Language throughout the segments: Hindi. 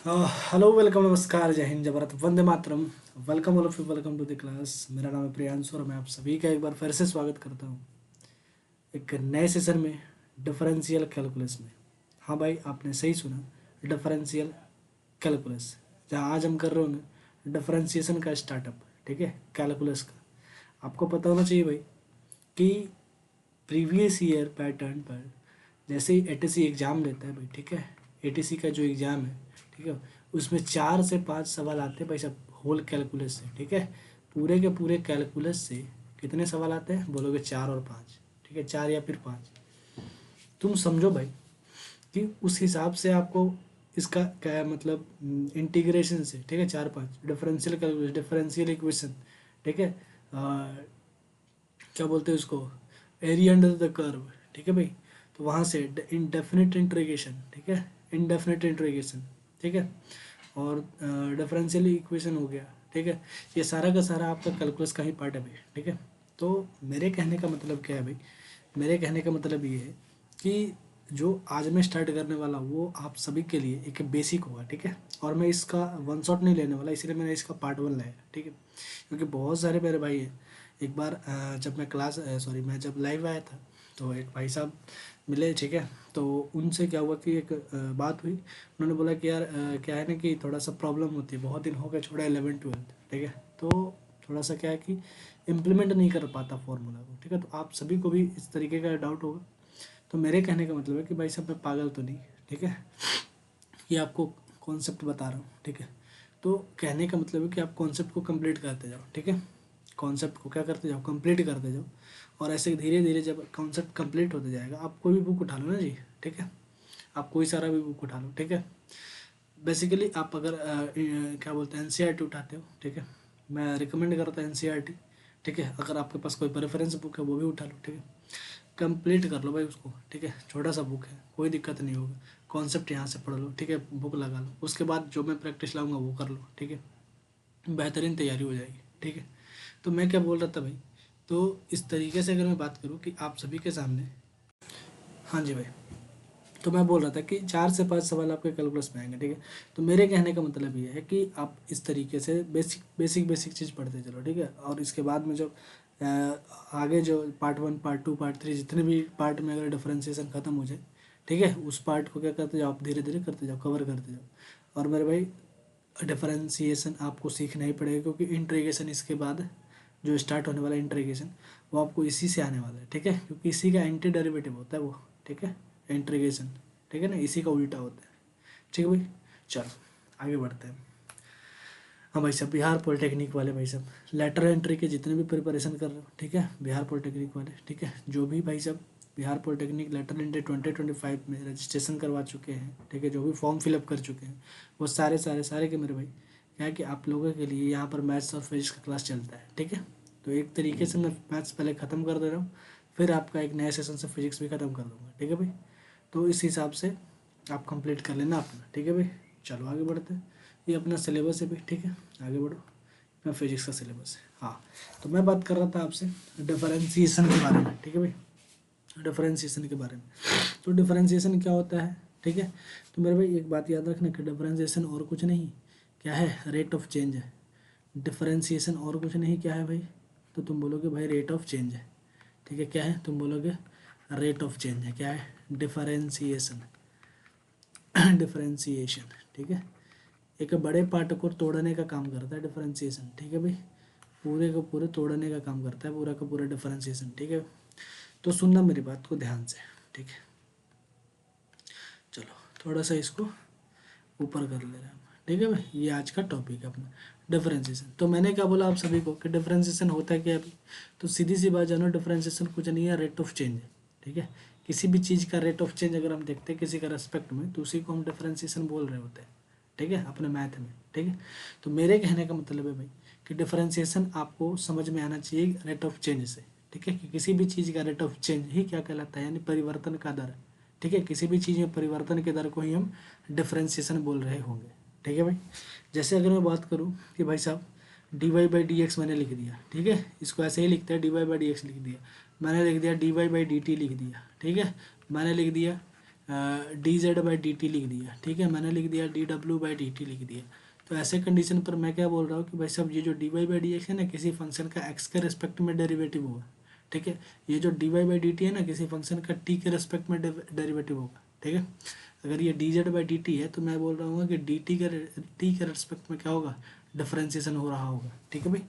हेलो, वेलकम, नमस्कार, जय हिंद, जय भारत, वंदे मातरम। Welcome all of you, welcome to the class. मेरा नाम है प्रियांशु और मैं आप सभी का एक बार फिर से स्वागत करता हूँ एक नए सेशन में, डिफरेंशियल कैलकुलस में। हाँ भाई, आपने सही सुना, डिफरेंशियल कैलकुलस। जहाँ आज हम कर रहे होंगे डिफरेंशिएशन का स्टार्टअप, ठीक है, कैलकुलस का। आपको पता होना चाहिए भाई कि प्रीवियस ईयर पैटर्न पर जैसे ही एटीसी एग्ज़ाम लेता है भाई, ठीक है, एटीसी का जो एग्ज़ाम है, ठीक है, उसमें 4 से 5 सवाल आते हैं भाई सब, होल कैलकुलस से, ठीक है। पूरे के पूरे कैलकुलस से कितने सवाल आते हैं बोलोगे? 4 और 5, ठीक है, 4 या फिर 5। तुम समझो भाई कि उस हिसाब से आपको इसका क्या है, मतलब इंटीग्रेशन से, ठीक है, 4 5 डिफरेंशियल कैलकुलस, डिफरेंशियल इक्वेशन, ठीक है, क्या बोलते हैं उसको, एरिया अंडर द कर्व, ठीक है भाई। तो वहाँ से इनडेफिनिट इंटीग्रेशन, ठीक है, इनडेफिनिट इंटीग्रेशन, ठीक है, और डिफरेंशियल इक्वेशन हो गया, ठीक है। ये सारा का सारा आपका कैलकुलस का ही पार्ट है भाई, ठीक है। तो मेरे कहने का मतलब क्या है भाई, मेरे कहने का मतलब ये है कि जो आज मैं स्टार्ट करने वाला हूँ वो आप सभी के लिए एक बेसिक होगा, ठीक है। और मैं इसका वन शॉट नहीं लेने वाला, इसलिए मैंने इसका पार्ट 1 लाया, ठीक है। क्योंकि बहुत सारे मेरे भाई हैं। एक बार जब मैं मैं जब लाइव आया था तो एक भाई साहब मिले, ठीक है। तो उनसे क्या हुआ कि एक बात हुई। उन्होंने बोला कि यार क्या है ना कि थोड़ा सा प्रॉब्लम होती है, बहुत दिन हो गए छोड़ा 11 12, ठीक है। तो थोड़ा सा क्या है कि इम्प्लीमेंट नहीं कर पाता फॉर्मूला को, ठीक है। तो आप सभी को भी इस तरीके का डाउट होगा। तो मेरे कहने का मतलब है कि भाई साहब मैं पागल तो नहीं, ठीक है, ये आपको कॉन्सेप्ट बता रहा हूँ, ठीक है। तो कहने का मतलब है कि आप कॉन्सेप्ट को कंप्लीट करते जाओ, ठीक है। कॉन्सेप्ट को क्या करते जाओ, कंप्लीट करते जाओ। और ऐसे धीरे धीरे जब कॉन्सेप्ट कंप्लीट होते जाएगा, आप कोई भी बुक उठा लो ना जी, ठीक है। आप कोई सारा भी बुक उठा लो, ठीक है। बेसिकली आप अगर क्या बोलते हैं एनसीईआरटी उठाते हो, ठीक है, मैं रिकमेंड करता हूँ एनसीईआरटी, ठीक है। अगर आपके पास कोई प्रेफरेंस बुक है वो भी उठा लो, ठीक है। कंप्लीट कर लो भाई उसको, ठीक है। छोटा सा बुक है, कोई दिक्कत नहीं होगा। कॉन्सेप्ट यहाँ से पढ़ लो, ठीक है, बुक लगा लो। उसके बाद जो मैं प्रैक्टिस लाऊंगा वो कर लो, ठीक है। बेहतरीन तैयारी हो जाएगी, ठीक है। तो मैं क्या बोल रहा था भाई, तो इस तरीके से अगर मैं बात करूँ कि आप सभी के सामने, हाँ जी भाई, तो मैं बोल रहा था कि 4 से 5 सवाल आपके कैलकुलस में आएंगे, ठीक है। तो मेरे कहने का मतलब ये है कि आप इस तरीके से बेसिक बेसिक बेसिक चीज़ पढ़ते चलो, ठीक है। और इसके बाद में जब आगे जो पार्ट 1 पार्ट 2 पार्ट 3 जितने भी पार्ट में अगर डिफरेंशिएशन ख़त्म हो जाए, ठीक है, उस पार्ट को क्या करते जाओ आप, धीरे धीरे करते जाओ, कवर करते जाओ। और मेरे भाई डिफरेंशिएशन आपको सीखना ही पड़ेगा, क्योंकि इंटीग्रेशन इसके बाद जो स्टार्ट होने वाला है इंटीग्रेशन, वो आपको इसी से आने वाला है, ठीक है। क्योंकि इसी का एंटी डेरिवेटिव होता है वो, ठीक है, इंटीग्रेशन, ठीक है ना, इसी का उल्टा होता है, ठीक है भाई। चलो आगे बढ़ते हैं। हाँ भाई साहब, बिहार पॉलिटेक्निक वाले भाई साहब, लेटर एंट्री के जितने भी प्रिपरेशन कर रहे हो, ठीक है, बिहार पॉलिटेक्निक वाले, ठीक है, जो भी भाई साहब बिहार पॉलिटेक्निक लेटर एंट्री 2025 में रजिस्ट्रेशन करवा चुके हैं, ठीक है, जो भी फॉर्म फिलअप कर चुके हैं, वो सारे सारे सारे के मेरे भाई, क्या है कि आप लोगों के लिए यहाँ पर मैथ्स और फिजिक्स का क्लास चलता है, ठीक है। तो एक तरीके से मैं मैथ्स पहले ख़त्म कर दे रहा हूँ, फिर आपका एक नया सेशन से फिजिक्स भी ख़त्म कर दूँगा, ठीक है भाई। तो इस हिसाब से आप कंप्लीट कर लेना अपना, ठीक है भाई। चलो आगे बढ़ते हैं। ये अपना सिलेबस है भाई, ठीक है, आगे बढ़ो। अपना फिजिक्स का सिलेबस है, हाँ। तो मैं बात कर रहा था आपसे डिफरेंशिएशन के बारे में, ठीक है भाई, डिफरेंशिएशन के बारे में। तो डिफरेंशिएशन क्या होता है, ठीक है। तो मेरे भाई एक बात याद रखना कि डिफरेंशिएशन और कुछ नहीं, क्या है, रेट ऑफ चेंज है। डिफरेंशिएशन और कुछ नहीं, क्या है भाई, तो तुम बोलोगे भाई रेट ऑफ चेंज है, ठीक है। क्या है, तुम बोलोगे रेट ऑफ चेंज है, क्या है, डिफरेंशिएशन, डिफरेंशिएशन, ठीक है। एक बड़े पार्ट को तोड़ने का काम करता है डिफरेंशिएशन, ठीक है भाई। पूरे को पूरे तोड़ने का काम करता है पूरा का पूरा डिफरेंशिएशन, ठीक है। तो सुनना मेरी बात को ध्यान से, ठीक है। चलो थोड़ा सा इसको ऊपर कर ले रहे हैं, ठीक है भाई। ये आज का टॉपिक है अपना, डिफरेंशिएशन। तो मैंने क्या बोला आप सभी को कि डिफरेंशिएशन होता है क्या अभी, तो सीधी सी बात जानो, डिफरेंशिएशन कुछ नहीं है, रेट ऑफ चेंज है, ठीक है। किसी भी चीज़ का रेट ऑफ चेंज अगर हम देखते हैं किसी का रेस्पेक्ट में, तो उसी को हम डिफरेंशिएशन बोल रहे होते हैं, ठीक है, अपने मैथ में, ठीक है। तो मेरे कहने का मतलब है भाई कि डिफरेंशिएशन आपको समझ में आना चाहिए रेट ऑफ चेंज से, ठीक है। कि किसी भी चीज़ का रेट ऑफ चेंज ही क्या कहलाता है, यानी परिवर्तन का दर, ठीक है। किसी भी चीज़ में परिवर्तन के दर को ही हम डिफरेंशिएशन बोल रहे होंगे, ठीक है भाई। जैसे अगर मैं बात करूँ कि भाई साहब D Y by D X मैंने लिख दिया, ठीक है, इसको ऐसे ही लिखते हैं, D Y by D X लिख दिया। मैंने लिख दिया D Y by D T लिख दिया, ठीक है। मैंने लिख दिया D Z by D T लिख दिया, ठीक है, मैंने लिख दिया D W by D T लिख दिया। तो ऐसे कंडीशन पर मैं क्या बोल रहा हूँ कि भाई साहब ये जो D Y by D X है ना किसी फंक्शन का एक्स के रेस्पेक्ट में डेरिवेटिव होगा, ठीक है। ये जो D Y by D T है ना किसी फंक्शन का टी के रेस्पेक्ट में डेरिवेटिव होगा, ठीक है। अगर ये D Z by D T है तो मैं बोल रहा हूँ कि डी टी के रेस्पेक्ट में क्या होगा, डिफरेंशिएशन हो रहा होगा, ठीक है भाई।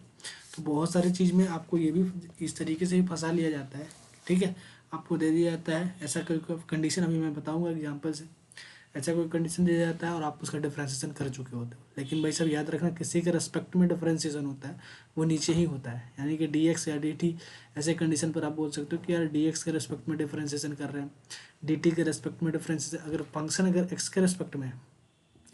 तो बहुत सारी चीज़ में आपको ये भी इस तरीके से ही फंसा लिया जाता है, ठीक है। आपको दे दिया जाता है ऐसा कोई कंडीशन, अभी मैं बताऊंगा एग्जांपल से, ऐसा कोई कंडीशन दिया जाता है और आप उसका डिफरेंशिएशन कर चुके होते हो। लेकिन भाई सब याद रखना किसी के रेस्पेक्ट में डिफरेंशिएशन होता है वो नीचे ही होता है, यानी कि डी एक्स या डी टी ऐसे कंडीशन पर आप बोल सकते हो कि यार डी एक्स के रेस्पेक्ट में डिफरेंशिएशन कर रहे हैं, डी टी के रेस्पेक्ट में डिफरेंशिएशन, अगर फंक्शन अगर एक्स के रेस्पेक्ट में है,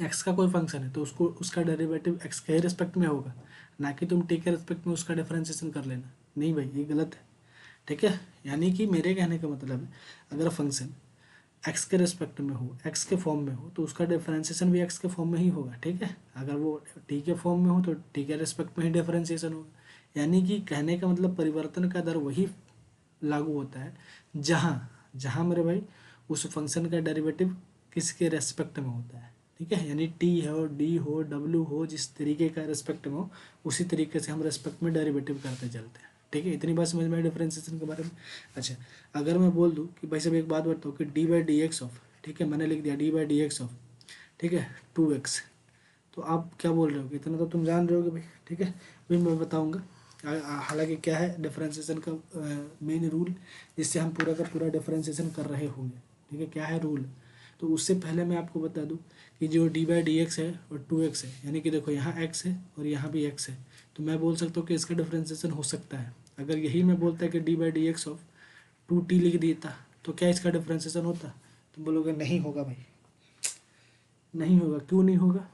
एक्स का कोई फंक्शन है तो उसको उसका डेरिवेटिव एक्स के रिस्पेक्ट में होगा, ना कि तुम टी के रिस्पेक्ट में उसका डिफरेंशिएशन कर लेना। नहीं भाई ये गलत है, ठीक है। यानी कि मेरे कहने का मतलब है अगर फंक्शन एक्स के रिस्पेक्ट में हो, एक्स के फॉर्म में हो, तो उसका डिफरेंशिएशन भी एक्स के फॉर्म में ही होगा, ठीक है। अगर वो टी के फॉर्म में हो तो टी के रिस्पेक्ट में ही डिफरेंशिएशन होगा। यानी कि कहने का मतलब परिवर्तन का दर वही लागू होता है जहाँ जहाँ मेरे भाई उस फंक्शन का डेरिवेटिव किसके रेस्पेक्ट में होता है, ठीक है। यानी टी हो, डी हो, डब्ल्यू हो, जिस तरीके का रेस्पेक्ट में हो उसी तरीके से हम रेस्पेक्ट में डेरिवेटिव करते चलते हैं, ठीक है। इतनी बात समझ में आई डिफरेंशिएशन के बारे में। अच्छा, अगर मैं बोल दूँ कि भाई साहब एक बात बताओ कि D by D x of, ठीक है, मैंने लिख दिया D by D x of, ठीक है, 2x, तो आप क्या बोल रहे हो, इतना तो तुम जान रहे होगे भाई, ठीक है। अभी मैं बताऊंगा हालांकि क्या है डिफरेंशिएशन का मेन रूल जिससे हम पूरा का पूरा डिफरेंशिएशन कर रहे होंगे, ठीक है, क्या है रूल। तो उससे पहले मैं आपको बता दूं कि जो डी बाई डी एक्स है और 2x है, यानी कि देखो यहाँ x है और यहाँ भी x है, तो मैं बोल सकता हूँ कि इसका डिफरेंशिएशन हो सकता है। अगर यही मैं बोलता है कि D by D x of 2t लिख देता तो क्या इसका डिफरेंशिएशन होता, तो बोलोगे नहीं होगा भाई, नहीं होगा। क्यों नहीं होगा,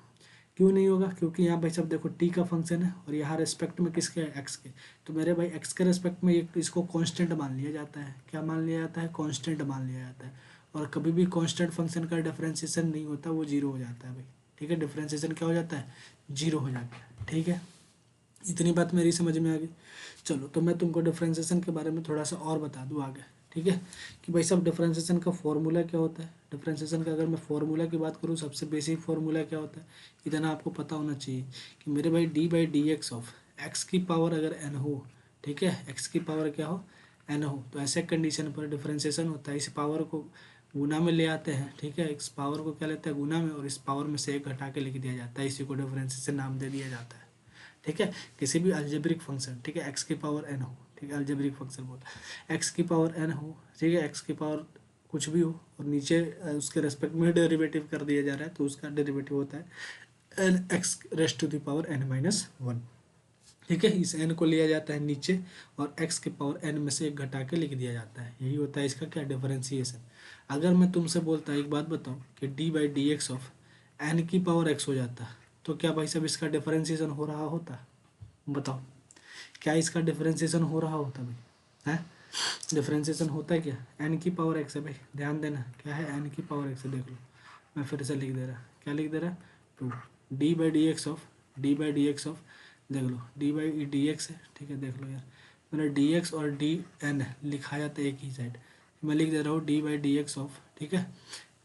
क्यों नहीं होगा, क्योंकि यहाँ भाई सब देखो टी का फंक्शन है और यहाँ रेस्पेक्ट में किसके है, एक्स के। तो मेरे भाई एक्स के रेस्पेक्ट में एक इसको कांस्टेंट मान लिया जाता है, क्या मान लिया जाता है, कांस्टेंट मान लिया जाता है। और कभी भी कांस्टेंट फंक्शन का डिफरेंशिएशन नहीं होता, वो जीरो हो जाता है भाई, ठीक है। डिफरेंशिएशन क्या हो जाता है, जीरो हो जाता है, ठीक है। इतनी बात मेरी समझ में आ गई। चलो तो मैं तुमको डिफरेंशिएशन के बारे में थोड़ा सा और बता दूँ आगे, ठीक है, कि भाई सब डिफरेंशिएशन का फॉर्मूला क्या होता है। डिफरेंशिएशन का अगर मैं फॉर्मूला की बात करूँ सबसे बेसिक फॉर्मूला क्या होता है, इतना आपको पता होना चाहिए कि मेरे भाई D by D x of x की पावर अगर एन हो, ठीक है, एक्स की पावर क्या हो, एन हो, तो ऐसे कंडीशन पर डिफरेंशिएशन होता है। इस पावर को गुना में ले आते हैं, ठीक है, इस पावर को क्या लेते हैं गुना में, और इस पावर में से एक घटा के लिख दिया जाता है, इसी को डिफरेंशिएशन नाम दे दिया जाता है, ठीक है। किसी भी अलजेब्रिक फंक्शन, ठीक है, एक्स की पावर एन हो, ठीक है, अलजेब्रिक फंक्शन बोला, एक्स की पावर एन हो, ठीक है, एक्स की पावर कुछ भी हो और नीचे उसके रेस्पेक्ट में डेरिवेटिव कर दिया जा रहा है तो उसका डेरिवेटिव होता है N X raised to the power N minus one, ठीक है। इस एन को लिया जाता है नीचे और एक्स के पावर एन में से एक घटा के लिख दिया जाता है, यही होता है इसका क्या, डिफरेंशिएशन। अगर मैं तुमसे बोलता एक बात बताऊँ कि D by D x of N की पावर एक्स हो जाता तो क्या भाई साहब इसका डिफरेंशिएशन हो रहा होता, बताओ, क्या इसका डिफरेंशिएशन हो रहा होता भाई, है डिफरेंशिएशन होता है क्या, एन की पावर एक्स है भाई, ध्यान देना क्या है, एन की पावर एक्स है, देख लो मैं फिर से लिख दे रहा, क्या लिख दे रहा, two D by D x of, D by D x of, देख लो डी बाई डी एक्स है, ठीक है, देख लो यार मैंने डी एक्स और डी एन लिखा जाता है एक ही साइड, मैं लिख दे रहा हूँ D by D x of, ठीक है,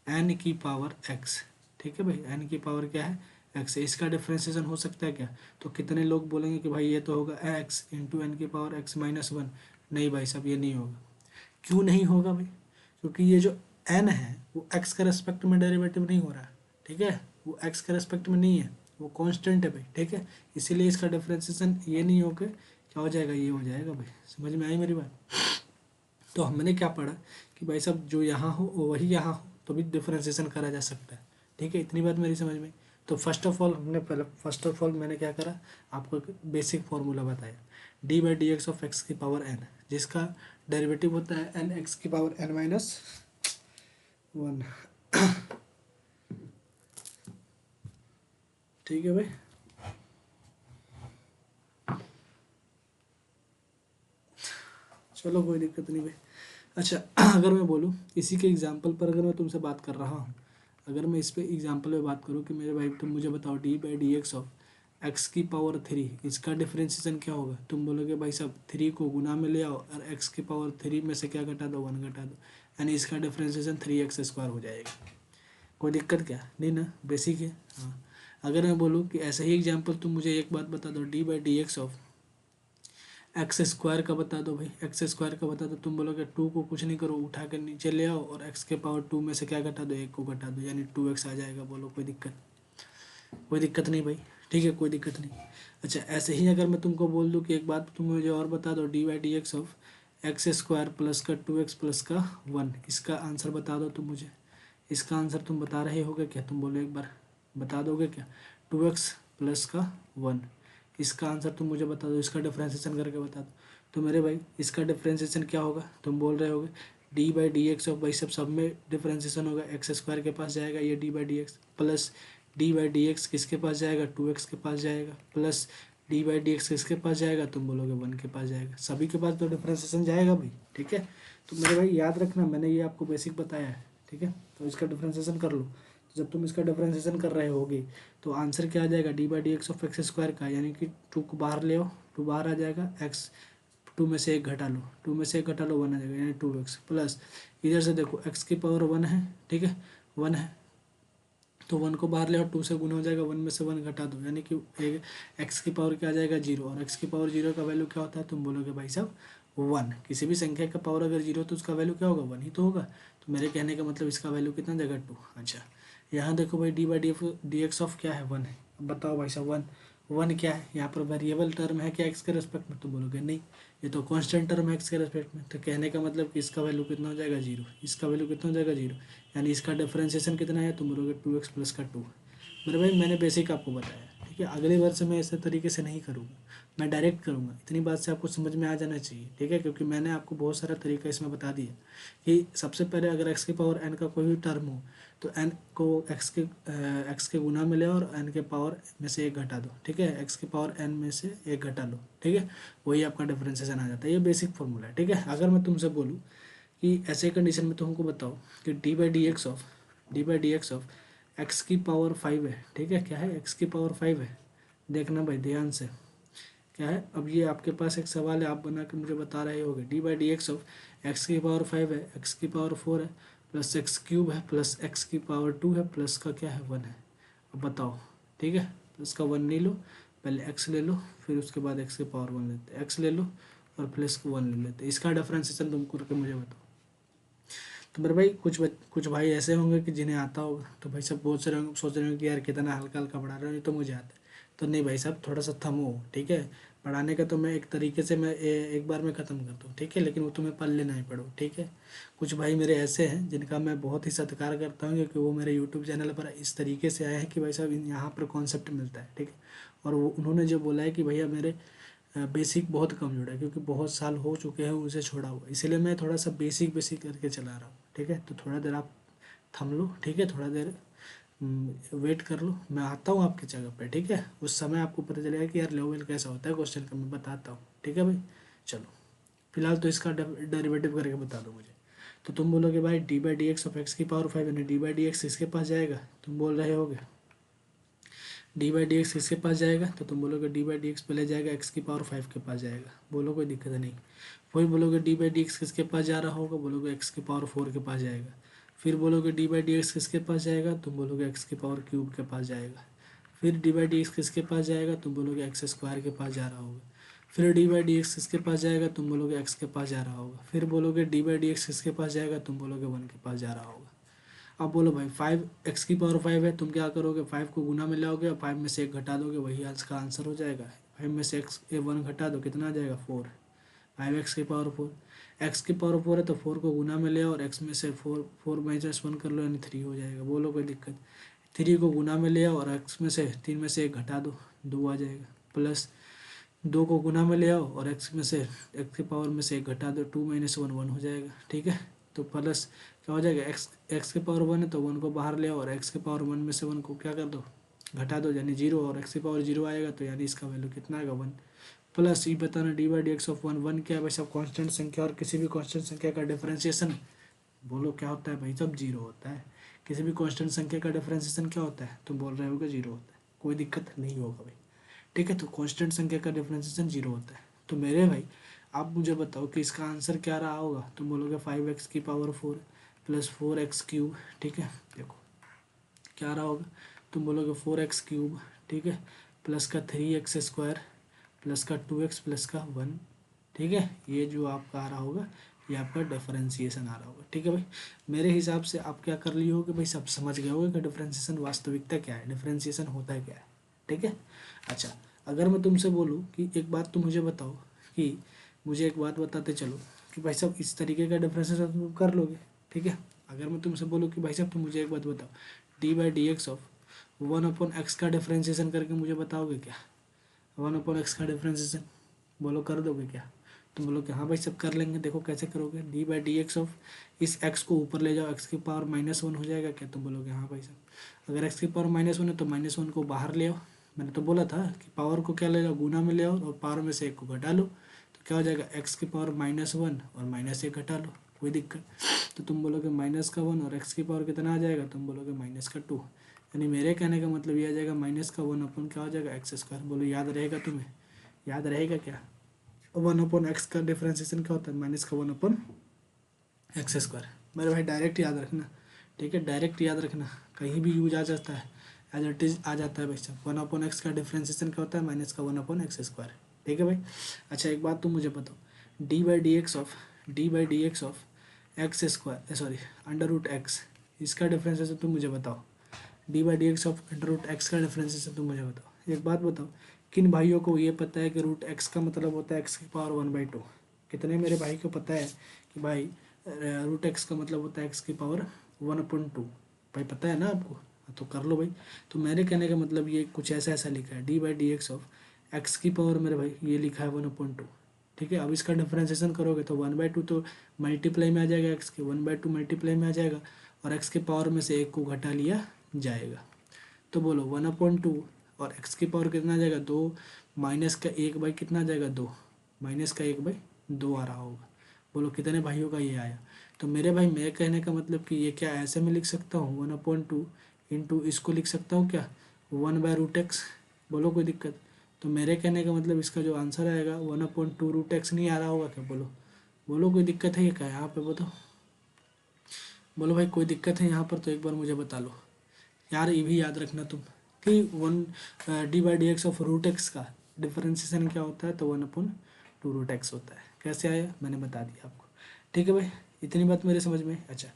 एन की पावर एक्स, ठीक है भाई, एन की पावर क्या है एक्स है। इसका डिफरेंशिएशन हो सकता है क्या, तो कितने लोग बोलेंगे कि भाई ये तो होगा एक्स इंटू एन की पावर एक्स माइनस वन, नहीं भाई साहब ये नहीं होगा। क्यों नहीं होगा भाई, क्योंकि ये जो एन है वो एक्स के रेस्पेक्ट में डेरिवेटिव नहीं हो रहा है, ठीक है, वो एक्स के रेस्पेक्ट में नहीं है, वो कांस्टेंट है भाई, ठीक है। इसीलिए इसका डिफरेंशिएशन ये नहीं होकर क्या हो जाएगा, ये हो जाएगा भाई, समझ में आई मेरी बात। तो हमने क्या पढ़ा कि भाई साहब जो यहाँ हो वही यहाँ हो तो भी डिफरेंशिएशन करा जा सकता है, ठीक है, इतनी बात मेरी समझ में। तो फर्स्ट ऑफ ऑल मैंने क्या करा, आपको एक बेसिक फार्मूला बताया, D by D x of x की पावर एन, जिसका डेरिवेटिव होता है एन एक्स की पावर एन माइनस वन, ठीक है भाई। चलो कोई दिक्कत नहीं भाई। अच्छा अगर मैं बोलूँ इसी के एग्जाम्पल पर, अगर मैं तुमसे बात कर रहा हूँ, अगर मैं इस पे एग्जाम्पल में बात करूँ कि मेरे भाई तुम मुझे बताओ D by D x of x की पावर थ्री, इसका डिफरेंशिएशन क्या होगा, तुम बोलोगे भाई साहब थ्री को गुना में ले आओ और एक्स की पावर थ्री में से क्या घटा दो, वन घटा दो, यानी इसका डिफ्रेंशिएशन 3x² हो जाएगा। कोई दिक्कत क्या? नहीं ना, बेसिक है। हाँ, अगर मैं बोलूँ कि ऐसा ही एग्जाम्पल तुम मुझे एक बात बता दो, d/dx ऑफ x² का बता दो भाई, x² का बता दो, तुम बोलोगे 2 को कुछ नहीं करो, उठा कर नीचे ले आओ और x⁻2 में से क्या घटा दो, 1 को घटा दो, यानी 2x आ जाएगा। बोलो कोई दिक्कत? कोई दिक्कत नहीं भाई, ठीक है, कोई दिक्कत नहीं। अच्छा, ऐसे ही अगर मैं तुमको बोल दूँ कि एक बात तुम मुझे और बता दो, d/dx ऑफ x² प्लस का 2x प्लस का 1, इसका आंसर बता दो तुम मुझे। इसका आंसर तुम बता रहे होगे क्या? तुम बोलो एक बार, बता दोगे क्या? 2x प्लस का 1, इसका आंसर तुम मुझे बता दो, इसका डिफ्रेंशिएशन करके बता दो। तो मेरे भाई इसका डिफ्रेंशिएशन क्या होगा? तुम बोल रहे होगे d/dx ऑफ, भाई सब में डिफ्रेंशिएशन होगा, x² के पास जाएगा ये d/dx, प्लस d/dx किसके पास जाएगा? 2x के पास जाएगा, प्लस d/dx किसके पास जाएगा? तुम बोलोगे 1 के पास जाएगा। सभी के पास तो डिफ्रेंशिएशन जाएगा भाई, ठीक है। तो मेरे भाई याद रखना, मैंने ये आपको बेसिक बताया है, ठीक है। तो इसका डिफ्रेंशिएशन कर लो। तो जब तुम इसका डिफ्रेंशिएशन कर रहे होगे तो आंसर क्या आ जाएगा? d/dx ऑफ x² का, यानी कि 2 को बाहर ले आओ, 2 बाहर आ जाएगा, x 2 में से 1 घटा लो, 2 में से 1 घटा लो, 1 आ जाएगा, यानी 2x, प्लस इधर से देखो x⁻1 है, ठीक है, 1 है, तो 1 को बाहर ले आओ, 2 से गुना हो जाएगा, 1 में से 1 घटा दो, यानी कि x की पावर क्या आ जाएगा? 0, और x की पावर 0 का वैल्यू क्या होता है? तुम बोलोगे भाई साहब 1। किसी भी संख्या का पावर अगर 0 तो उसका वैल्यू क्या होगा? 1 ही तो होगा। तो मेरे कहने का मतलब इसका वैल्यू कितना देगा? 2। अच्छा, यहाँ देखो भाई d/dx ऑफ क्या है? 1 है। अब बताओ भाई साहब 1 क्या है? यहाँ पर वेरिएबल टर्म है क्या x के रेस्पेक्ट में? तो बोलोगे नहीं, ये तो कांस्टेंट टर्म है x के रेस्पेक्ट में। तो कहने का मतलब कि इसका वैल्यू कितना हो जाएगा? 0। इसका वैल्यू कितना हो जाएगा? 0, यानी इसका डिफरेंशिएशन कितना है? तुम बोलोगे 2x प्लस का 2। मेरे भाई मैंने बेसिक आपको बताया, ठीक है। अगले वर्ष मैं ऐसे तरीके से नहीं करूँगा, मैं डायरेक्ट करूँगा। इतनी बात से आपको समझ में आ जाना चाहिए, ठीक है, क्योंकि मैंने आपको बहुत सारा तरीका इसमें बता दिया कि सबसे पहले अगर x की पावर n का कोई भी टर्म हो तो n को x के गुना में ले और n के पावर में से 1 घटा दो, ठीक है, x की पावर n में से 1 घटा लो, ठीक है, वही आपका डिफरेंशिएशन आ जाता है। ये बेसिक फॉर्मूला है, ठीक है। अगर मैं तुमसे बोलूँ कि ऐसे कंडीशन में तुमको बताओ कि d/dx ऑफ x की पावर 5 है, ठीक है, क्या है? x की पावर 5 है। देखना भाई ध्यान से, क्या है? अब ये आपके पास एक सवाल है, आप बना के मुझे बता रहे होगे d/dx ऑफ x की पावर 5 है, x की पावर 4 है, प्लस x³ है, प्लस x की पावर 2 है, प्लस का क्या है? 1 है। अब बताओ, ठीक है, प्लस का 1 नहीं लो, पहले x ले लो, फिर उसके बाद x की पावर 1 लेते, x ले लो और प्लस को 1 ले लेते। इसका डिफरेंशिएशन तुम करके मुझे बताओ। तो मेरे भाई कुछ भाई ऐसे होंगे कि जिन्हें आता होगा, तो भाई सब बहुत सारे होंगे सोच रहे होंगे कि यार कितना हल्का हल्का पढ़ा रहे हो, ये तो मुझे आता है। तो नहीं भाई साहब, थोड़ा सा थमो, ठीक है। पढ़ाने का तो मैं एक तरीके से मैं एक बार में ख़त्म कर दूँ, ठीक है, लेकिन वो तुम्हें पढ़ लेना ही पड़ो, ठीक है। कुछ भाई मेरे ऐसे हैं जिनका मैं बहुत ही सत्कार करता हूँ, क्योंकि वो मेरे यूट्यूब चैनल पर इस तरीके से आए हैं कि भाई साहब यहाँ पर कॉन्सेप्ट मिलता है, ठीक है। और वो उन्होंने जो बोला है कि भैया मेरे बेसिक बहुत कमज़ोर है, क्योंकि बहुत साल हो चुके हैं उसे छोड़ा हुआ, इसलिए मैं थोड़ा सा बेसिक बेसिक करके चला रहा हूँ, ठीक है। तो थोड़ा देर आप थम लो, ठीक है, थोड़ा देर वेट कर लो, मैं आता हूँ आपकी जगह पे, ठीक है। उस समय आपको पता चलेगा कि यार लेवल कैसा होता है क्वेश्चन का, मैं बताता हूँ, ठीक है भाई। चलो, फिलहाल तो इसका डेरिवेटिव करके बता दो मुझे। तो तुम बोलोगे भाई d/dx ऑफ x की पावर 5 यानी d/dx किसके पास जाएगा? तुम बोल रहे होगे d/dx किसके पास जाएगा? तो तुम बोलोगे d/dx पहले जाएगा x की पावर 5 के पास जाएगा। बोलो कोई दिक्कत नहीं। वही बोलोगे d/dx किसके पास जा रहा होगा? बोलोगे x की पावर 4 के पास जाएगा। फिर बोलोगे d/dx किसके पास जाएगा? तुम बोलोगे x की पावर क्यूब के पास जाएगा। फिर d/dx किसके पास जाएगा? तुम बोलोगे x² के पास जा रहा होगा। फिर d/dx किसके पास जाएगा? तुम बोलोगे x के पास जा रहा होगा। फिर बोलोगे d/dx किसके पास जाएगा? तुम बोलोगे 1 के पास जा रहा होगा। अब बोलो भाई 5 x की पावर 5 है, तुम क्या करोगे? 5 को गुना में लाओगे और 5 में से 1 घटा दोगे, वही आज का आंसर हो जाएगा। 5 में से 1 घटा दो, कितना आ जाएगा? 4। 5x की पावर 4, x की पावर 4 है तो 4 को गुना में ले और x में से 4 माइनस 1 कर लो, यानी 3 हो जाएगा। बोलो कोई दिक्कत? 3 को गुना में ले आओ और x में से 3 में से 1 घटा दो, 2 आ जाएगा। प्लस 2 को गुना में ले आओ और x में से x की पावर में से 1 घटा दो, 2 माइनस 1 1 हो जाएगा, ठीक है। तो प्लस क्या हो जाएगा? x की पावर 1 है तो 1 को बाहर ले आओ और x की पावर 1 में से 1 को क्या कर दो? घटा दो, यानी 0, और x की पावर 0 आएगा, तो यानी इसका वैल्यू कितना आएगा? 1। प्लस ये बताना d/dx ऑफ 1 क्या है भाई साहब? कांस्टेंट संख्या और किसी भी कांस्टेंट संख्या का डिफरेंशिएशन, बोलो क्या होता है भाई साहब? 0 होता है। किसी भी कांस्टेंट संख्या का डिफरेंशिएशन क्या होता है? तुम बोल रहे होगे 0 होता है। कोई दिक्कत नहीं होगा भाई, ठीक है। तो कांस्टेंट संख्या का डिफरेंशिएशन 0 होता है। तो मेरे भाई आप मुझे बताओ कि इसका आंसर क्या रहा होगा। तुम बोलोगे 5x⁴ प्लस 4x³ ठीक है। देखो क्या रहा होगा, तुम बोलोगे 4x³ ठीक है, प्लस का 3x² प्लस का 2x प्लस का 1 ठीक है। ये जो आपका आ रहा होगा ये आपका डिफरेंशिएशन आ रहा होगा। ठीक है भाई, मेरे हिसाब से आप क्या कर लिए हो कि भाई सब समझ गए होगे कि डिफरेंशिएशन वास्तविकता क्या है, डिफरेंशिएशन होता है क्या है। ठीक है। अच्छा, अगर मैं तुमसे बोलूँ कि एक बात तुम मुझे बताओ, कि मुझे एक बात बताते चलो कि भाई साहब इस तरीके का डिफरेंशिएशन तुम कर लोगे। ठीक है। अगर मैं तुमसे बोलूँ कि भाई साहब तुम मुझे एक बात बताओ, d/dx ऑफ 1/x का डिफरेंशिएशन करके मुझे बताओगे क्या। 1/x का डिफरेंशिएशन बोलो कर दोगे क्या। तुम बोलो कि हाँ भाई सब कर लेंगे। देखो कैसे करोगे, d/dx ऑफ इस x को ऊपर ले जाओ, x⁻⁻1 हो जाएगा क्या। तुम बोलोगे हाँ भाई साहब। अगर x⁻⁻1 है तो -1 को बाहर ले आओ। मैंने तो बोला था कि पावर को क्या ले जाओ, गुना में ले आओ और पावर में से 1 को घटा लो, तो क्या हो जाएगा x⁻−1 और -1 घटा लो, कोई दिक्कत। तो तुम बोलोगे -1 और x की पावर कितना आ जाएगा, तुम बोलोगे -2। यानी मेरे कहने का मतलब ये आ जाएगा -1 अपन क्या हो जाएगा x²। बोलो याद रहेगा तुम्हें, याद रहेगा क्या। 1/x का डिफ्रेंसिएशन क्या होता है, -1/x²। मेरे भाई डायरेक्ट याद रखना। ठीक है, डायरेक्ट याद रखना, कहीं भी यूज आ जाता है, एज इट इज आ जाता है भाई साहब। 1/x का डिफ्रेंसिएशन क्या होता है, -1/x²। ठीक है भाई। अच्छा एक बात तुम मुझे बताओ, d/dx of x², sorry √x, इसका डिफ्रेंसिएशन तुम मुझे बताओ। d/dx ऑफ √x का डिफ्रेंसिएशन तुम मुझे बताओ। एक बात बताओ, किन भाइयों को ये पता है कि √x का मतलब होता है x⁻1/2। कितने मेरे भाई को पता है कि भाई √x का मतलब होता है x⁻1/2। भाई पता है ना आपको, तो कर लो भाई। तो मेरे कहने का मतलब ये कुछ ऐसा ऐसा लिखा है, d/dx ऑफ x⁻, मेरे भाई ये लिखा है 1/2। ठीक है। अब इसका डिफ्रेंसिएशन करोगे तो 1/2 तो मल्टीप्लाई में आ जाएगा, x के 1/2 मल्टीप्लाई में आ जाएगा और x के पावर में से 1 को घटा लिया जाएगा। तो बोलो 1/2 और x की पावर कितना आ जाएगा 2, माइनस का 1/, कितना आ जाएगा 2, माइनस का 1/2 आ रहा होगा। बोलो कितने भाइयों का ये आया। तो मेरे भाई मैं कहने का मतलब कि ये क्या ऐसे में लिख सकता हूँ 1/2 इंटू इसको लिख सकता हूँ क्या 1/√x। बोलो कोई दिक्कत। तो मेरे कहने का मतलब इसका जो आंसर आएगा 1/2√x नहीं आ रहा होगा क्या। बोलो बोलो कोई दिक्कत है ये क्या यहाँ पे बताओ। बोलो भाई कोई दिक्कत है यहाँ पर तो एक बार मुझे बता लो यार। ये भी याद रखना तुम कि d/dx ऑफ √x का डिफरेंशिएशन क्या होता है, तो 1/2√x होता है। कैसे आया मैंने बता दिया आपको। ठीक है भाई, इतनी बात मेरे समझ में। अच्छा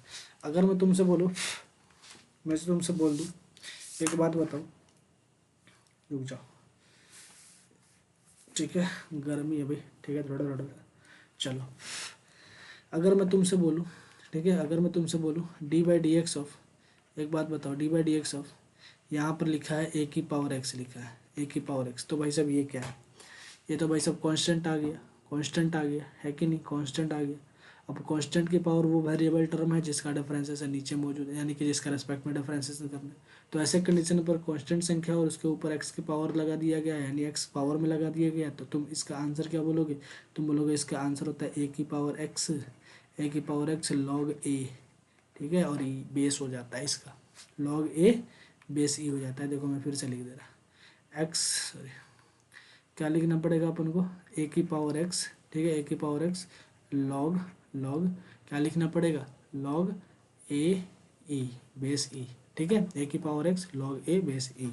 अगर मैं तुमसे बोलूँ, मैं तुमसे बोल दूँ एक बात बताओ, रुक जाओ। ठीक है, गर्मी है भाई। ठीक है, थोड़ा थोड़ा चलो। अगर मैं तुमसे बोलूँ, ठीक है, अगर मैं तुमसे बोलूँ d/dx ऑफ, एक बात बताओ, d/dx ऑफ यहाँ पर लिखा है a⁻x लिखा है, a⁻x। तो भाई साहब ये क्या है, ये तो भाई साहब कांस्टेंट आ गया, कांस्टेंट आ गया है कि नहीं, कांस्टेंट आ गया। अब कांस्टेंट की पावर वो वेरिएबल टर्म है जिसका डिफरेंशिएशन नीचे मौजूद है, यानी कि जिसका रेस्पेक्ट में डिफरेंशिएशन करना है। तो ऐसे कंडीशन पर कांस्टेंट संख्या और उसके ऊपर x की पावर लगा दिया गया, यानी x पावर में लगा दिया गया, तो तुम इसका आंसर क्या बोलोगे। तुम बोलोगे इसका आंसर होता है a⁻x log a। ठीक है, और ये बेस हो जाता है इसका, log a बेस ई हो जाता है। देखो मैं फिर से लिख दे रहा, x सॉरी क्या लिखना पड़ेगा अपन को, a⁻x। ठीक है, a⁻x log log क्या लिखना पड़ेगा, log a e बेस ई। ठीक है, a⁻x log a बेस ई।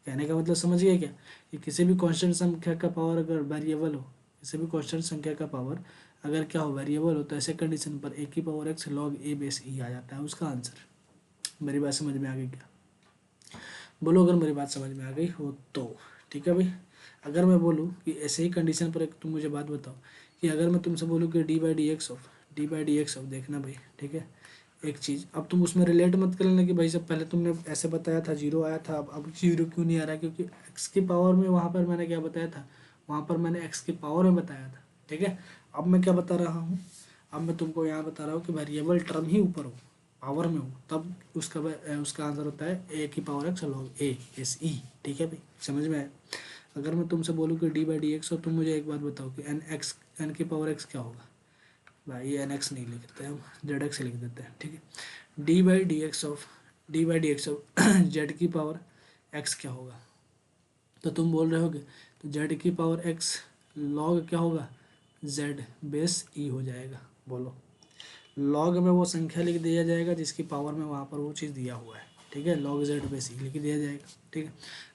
कहने का मतलब समझ गए क्या, कि किसी भी कांस्टेंट संख्या का पावर अगर वेरिएबल हो, किसी भी कांस्टेंट संख्या का पावर अगर क्या हो वेरिएबल हो, तो ऐसे कंडीशन पर a⁻x log a बेस ई आ जाता है उसका आंसर। मेरी बात समझ में आ गई क्या। बोलो अगर मेरी बात समझ में आ गई हो तो। ठीक है भाई, अगर मैं बोलूँ कि ऐसे ही कंडीशन पर एक तुम मुझे बात बताओ, कि अगर मैं तुमसे बोलूँ कि d/dx ऑफ देखना भाई। ठीक है, एक चीज़ अब तुम उसमें रिलेट मत कर लेना कि भाई सब पहले तुमने ऐसे बताया था जीरो आया था, अब जीरो क्यों नहीं आ रहा है, क्योंकि एक्स की पावर में वहाँ पर मैंने क्या बताया था, वहाँ पर मैंने एक्स की पावर में बताया था। ठीक है, अब मैं क्या बता रहा हूँ, अब मैं तुमको यहाँ बता रहा हूँ कि वेरिएबल टर्म ही ऊपर हो, पावर में हो, तब उसका आंसर होता है a⁻x log a S E. ठीक है भाई, समझ में आया। अगर मैं तुमसे बोलूँ कि d/dx हो, तुम मुझे एक बात बताओ कि n⁻x क्या होगा। भाई ये nx नहीं लिखते हैं, हम zx लिख देते हैं। ठीक है, d/dx ऑफ z की पावर x क्या होगा। तो तुम बोल रहे होगे तो z की पावर x log क्या होगा, जेड बेस ई हो जाएगा। बोलो, लॉग में वो संख्या लिख दिया जाएगा जिसकी पावर में वहाँ पर वो चीज़ दिया हुआ है, ठीक है, लॉग जेड बेस ई लिख दिया जाएगा, ठीक है।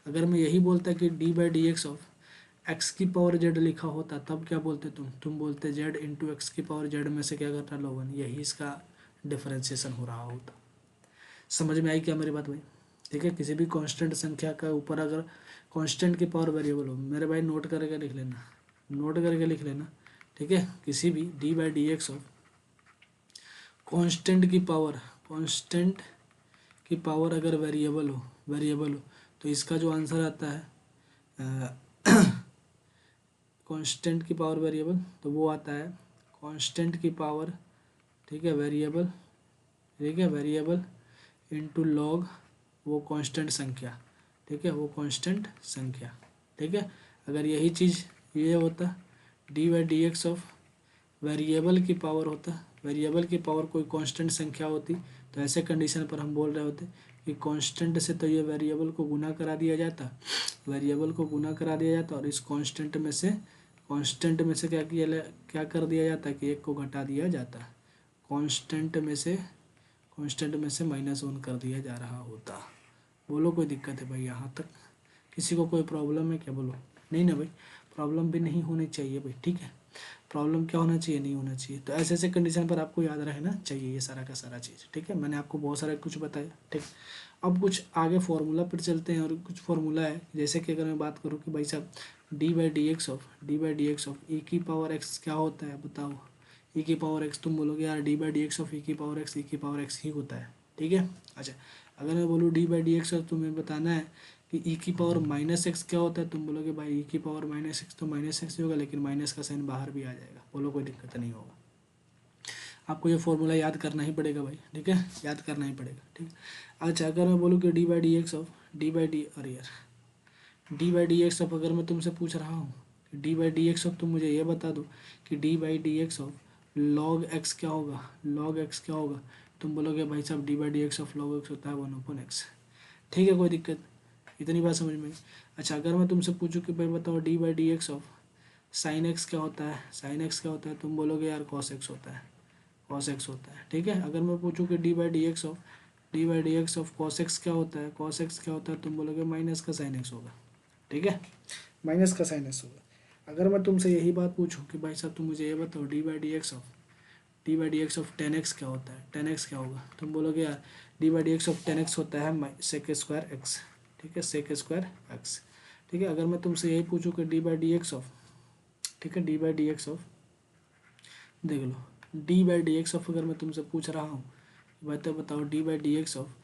अगर मैं यही बोलता कि D by D x of x की पावर जेड लिखा होता तब क्या बोलते तुम बोलते जेड इंटू एक्स की पावर जेड में से क्या करना लॉग 1, यही इसका डिफरेंशिएशन हो रहा होता। समझ में आई क्या मेरी बात भाई? ठीक है, किसी भी कांस्टेंट संख्या का ऊपर अगर कांस्टेंट की पावर वेरिएबल हो, मेरे भाई नोट करके लिख लेना, नोट करके लिख लेना, ठीक है, किसी भी D by D x of constant की पावर, कांस्टेंट की पावर अगर वेरिएबल हो तो इसका जो आंसर आता है कांस्टेंट की पावर वेरिएबल, तो वो आता है कांस्टेंट की पावर, ठीक है, वेरिएबल, ठीक है, वेरिएबल इनटू लॉग वो कांस्टेंट संख्या, ठीक है, वो कांस्टेंट संख्या, ठीक है। अगर यही चीज़ ये होता D by D x of variable की पावर होता, वेरिएबल की पावर कोई कांस्टेंट संख्या होती, तो ऐसे कंडीशन पर हम बोल रहे होते कि कांस्टेंट से तो ये वेरिएबल को गुना करा दिया जाता, वेरिएबल को गुना करा दिया जाता और इस कांस्टेंट में से क्या कर दिया जाता कि एक को घटा दिया जाता, कांस्टेंट में से -1 कर दिया जा रहा होता। बोलो कोई दिक्कत है भाई यहाँ तक? किसी को कोई प्रॉब्लम है क्या? बोलो। नहीं ना भाई, प्रॉब्लम भी नहीं होनी चाहिए भाई, ठीक है। प्रॉब्लम क्या होना चाहिए? नहीं होना चाहिए। तो ऐसे ऐसे कंडीशन पर आपको याद रहना चाहिए ये सारा का सारा चीज़, ठीक है। मैंने आपको बहुत सारा कुछ बताया, ठीक। अब कुछ आगे फार्मूला पर चलते हैं और कुछ फार्मूला है, जैसे कि अगर मैं बात करूँ कि भाई साहब d by D x of e की पावर एक्स क्या होता है बताओ। ई की पावर एक्स, तुम बोलोगे यार d by D x of e की पावर एक्स ही होता है, ठीक है। अच्छा, अगर मैं बोलूँ D by D x of, तुम्हें बताना है कि ई की पावर -x क्या होता है, तुम बोलोगे भाई ई की पावर -x तो -x ही होगा, लेकिन माइनस का साइन बाहर भी आ जाएगा। बोलो कोई दिक्कत नहीं होगा। आपको ये फॉर्मूला याद करना ही पड़ेगा भाई, ठीक है, याद करना ही पड़ेगा, ठीक है। अच्छा, अगर मैं बोलूँ कि D by D x of D by D x of अगर मैं तुमसे पूछ रहा हूँ D by D x of, तुम मुझे ये बता दो कि D by D x of log x क्या होगा, लॉग एक्स क्या होगा। तुम बोलोगे भाई साहब d by D x of log x होता है 1/x, ठीक है, कोई दिक्कत, इतनी बात समझ में आई। अच्छा, अगर मैं तुमसे पूछूं कि भाई बताओ D by D x of sine x क्या होता है, साइन एक्स क्या होता है, तुम बोलोगे यार कॉस एक्स होता है, कॉस एक्स होता है, ठीक है। अगर मैं पूछूं कि D by D x of cos x क्या होता है, कॉस एक्स क्या होता है, तुम बोलोगे माइनस का साइन एक्स होगा, ठीक है, माइनस का साइन एक्स होगा। अगर मैं तुमसे यही बात पूछूं कि भाई साहब तुम मुझे ये बताओ D by D x of ten x क्या होता है, टेन एक्स क्या होगा, तुम बोलोगे यार d by D x of ten X होता है सेक स्क्वायर एक्स, ठीक है, सेक स्क्वायर एक्स, ठीक है। अगर मैं तुमसे यही पूछूं कि D by D x of, ठीक है, D by D x of, देख लो D by D x of अगर मैं तुमसे पूछ रहा हूँ बताओ D by D x of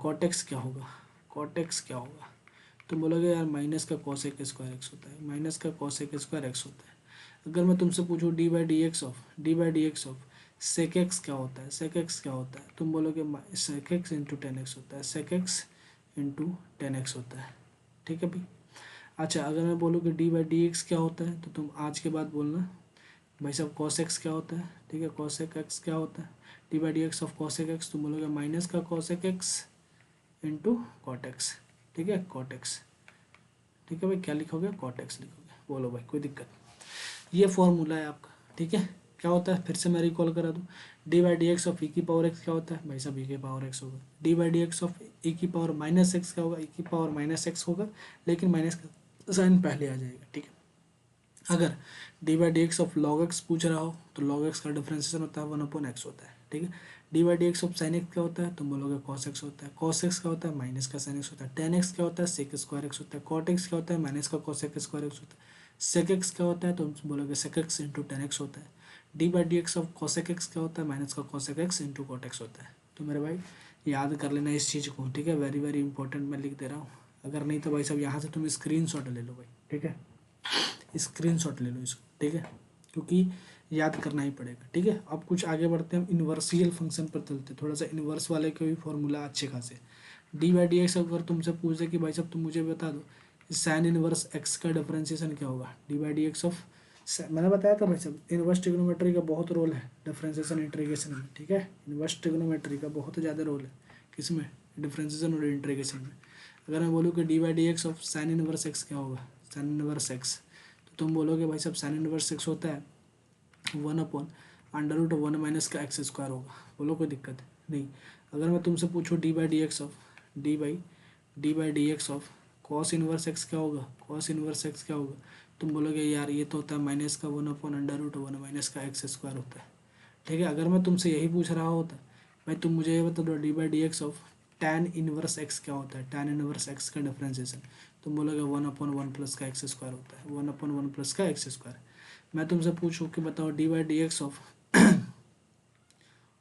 cot x क्या होगा, कॉटेक्स क्या होगा, तुम बोलोगे यार माइनस का कॉसेक स्क्वायर एक्स होता है, माइनस का कॉसेक स्क्वायर एक्स होता है। अगर मैं तुमसे पूछूं D by D x of sec X क्या होता है, सेक एक्स क्या होता है, तुम बोलोगे sec X into tan X होता है, sec X into tan X होता है, ठीक है भाई। अच्छा, अगर मैं बोलूँ कि डी बाई डी एक्स क्या होता है, तो तुम आज के बाद बोलना भाई साहब कॉस एक्स क्या होता है, ठीक है, कॉसेक एक्स क्या होता है, D by D x of cosec X, तुम बोलोगे माइनस का cosec X into cot X, ठीक है, कॉट एक्स, ठीक है भाई, क्या लिखोगे, कॉट एक्स लिखोगे। बोलो भाई कोई दिक्कत? ये फॉर्मूला है आपका, ठीक है। क्या होता है, फिर से मैं रिकॉल करा दूँ, d by D x of e की पावर एक्स क्या होता है, भाई साहब ई की पावर एक्स होगा। D by D x of e की पावर -x क्या होगा, ई की पावर -x होगा, लेकिन माइनस का साइन पहले आ जाएगा, ठीक है। अगर D by D x of log x पूछ रहा हो तो लॉग एक्स का डिफ्रेंसिएशन होता है 1/x होता है, ठीक है। D by D x of sine x क्या होता है, तुम बोलोगे कॉस एक्स होता है, कॉस एक्स क्या होता है, माइनस का साइन एक्स होता है, टेन एक्स क्या होता है, सेक स्क्वायर एक्स होता है, कॉट एक्स क्या होता है, माइनस का कॉसेक स्क्वायर एक्स होता है, सेक एक्स क्या होता है, तुम बोलोगे sec X into tan X होता है। D by D x of cosec X क्या होता है, माइनस का cosec X into cot X होता है। तो मेरे भाई याद कर लेना इस चीज़ को, ठीक है, वेरी वेरी इंपॉर्टेंट मैं लिख दे रहा हूँ। अगर नहीं तो भाई साहब यहाँ से तुम स्क्रीन शॉट ले लो भाई, ठीक है, स्क्रीनशॉट ले लो इसको, ठीक है, क्योंकि याद करना ही पड़ेगा, ठीक है। अब कुछ आगे बढ़ते हैं, हम इन्वर्सियल फंक्शन पर चलते हैं, थोड़ा सा इन्वर्स वाले के भी फॉर्मूला अच्छे खासे। डी बाई डी एक्स अगर तुमसे पूछ दे कि भाई साहब तुम मुझे बता दो साइन इनवर्स एक्स का डिफरेंशिएशन क्या होगा, d by D x of, मैंने बताया था भाई साहब इनवर्स ट्रिग्नोमेट्री का बहुत रोल है डिफरेंशिएशन इंटीग्रेशन में, ठीक है, इनवर्स ट्रिग्नोमेट्री का बहुत ज़्यादा रोल है किसमें, डिफरेंशिएशन और इंटीग्रेशन में। अगर मैं बोलूँ कि D by D x of sine inverse X क्या होगा, साइन इनवर्स एक्स, तुम बोलोगे भाई साहब साइन इनवर्स एक्स होता है 1/√1 माइनस का एक्स स्क्वायर होगा। बोलो कोई दिक्कत है नहीं। अगर मैं तुमसे पूछूँ D by D x of cos inverse X क्या होगा, कॉस इनवर्स एक्स क्या होगा, तुम बोलोगे यार ये तो होता है -1/√1 माइनस का एक्स स्क्वायर होता है। ठीक है, अगर मैं तुमसे यही पूछ रहा होता भाई तुम मुझे ये बता दो D by D x of tan inverse X क्या होता है, tan इनवर्स एक्स का डिफरेंशिएशन, तुम बोलोगे 1/1 प्लस का एक्स स्क्वायर होता है, 1/1 प्लस का एक्स स्क्वायर। मैं तुमसे पूछूं कि बताओ D by D x of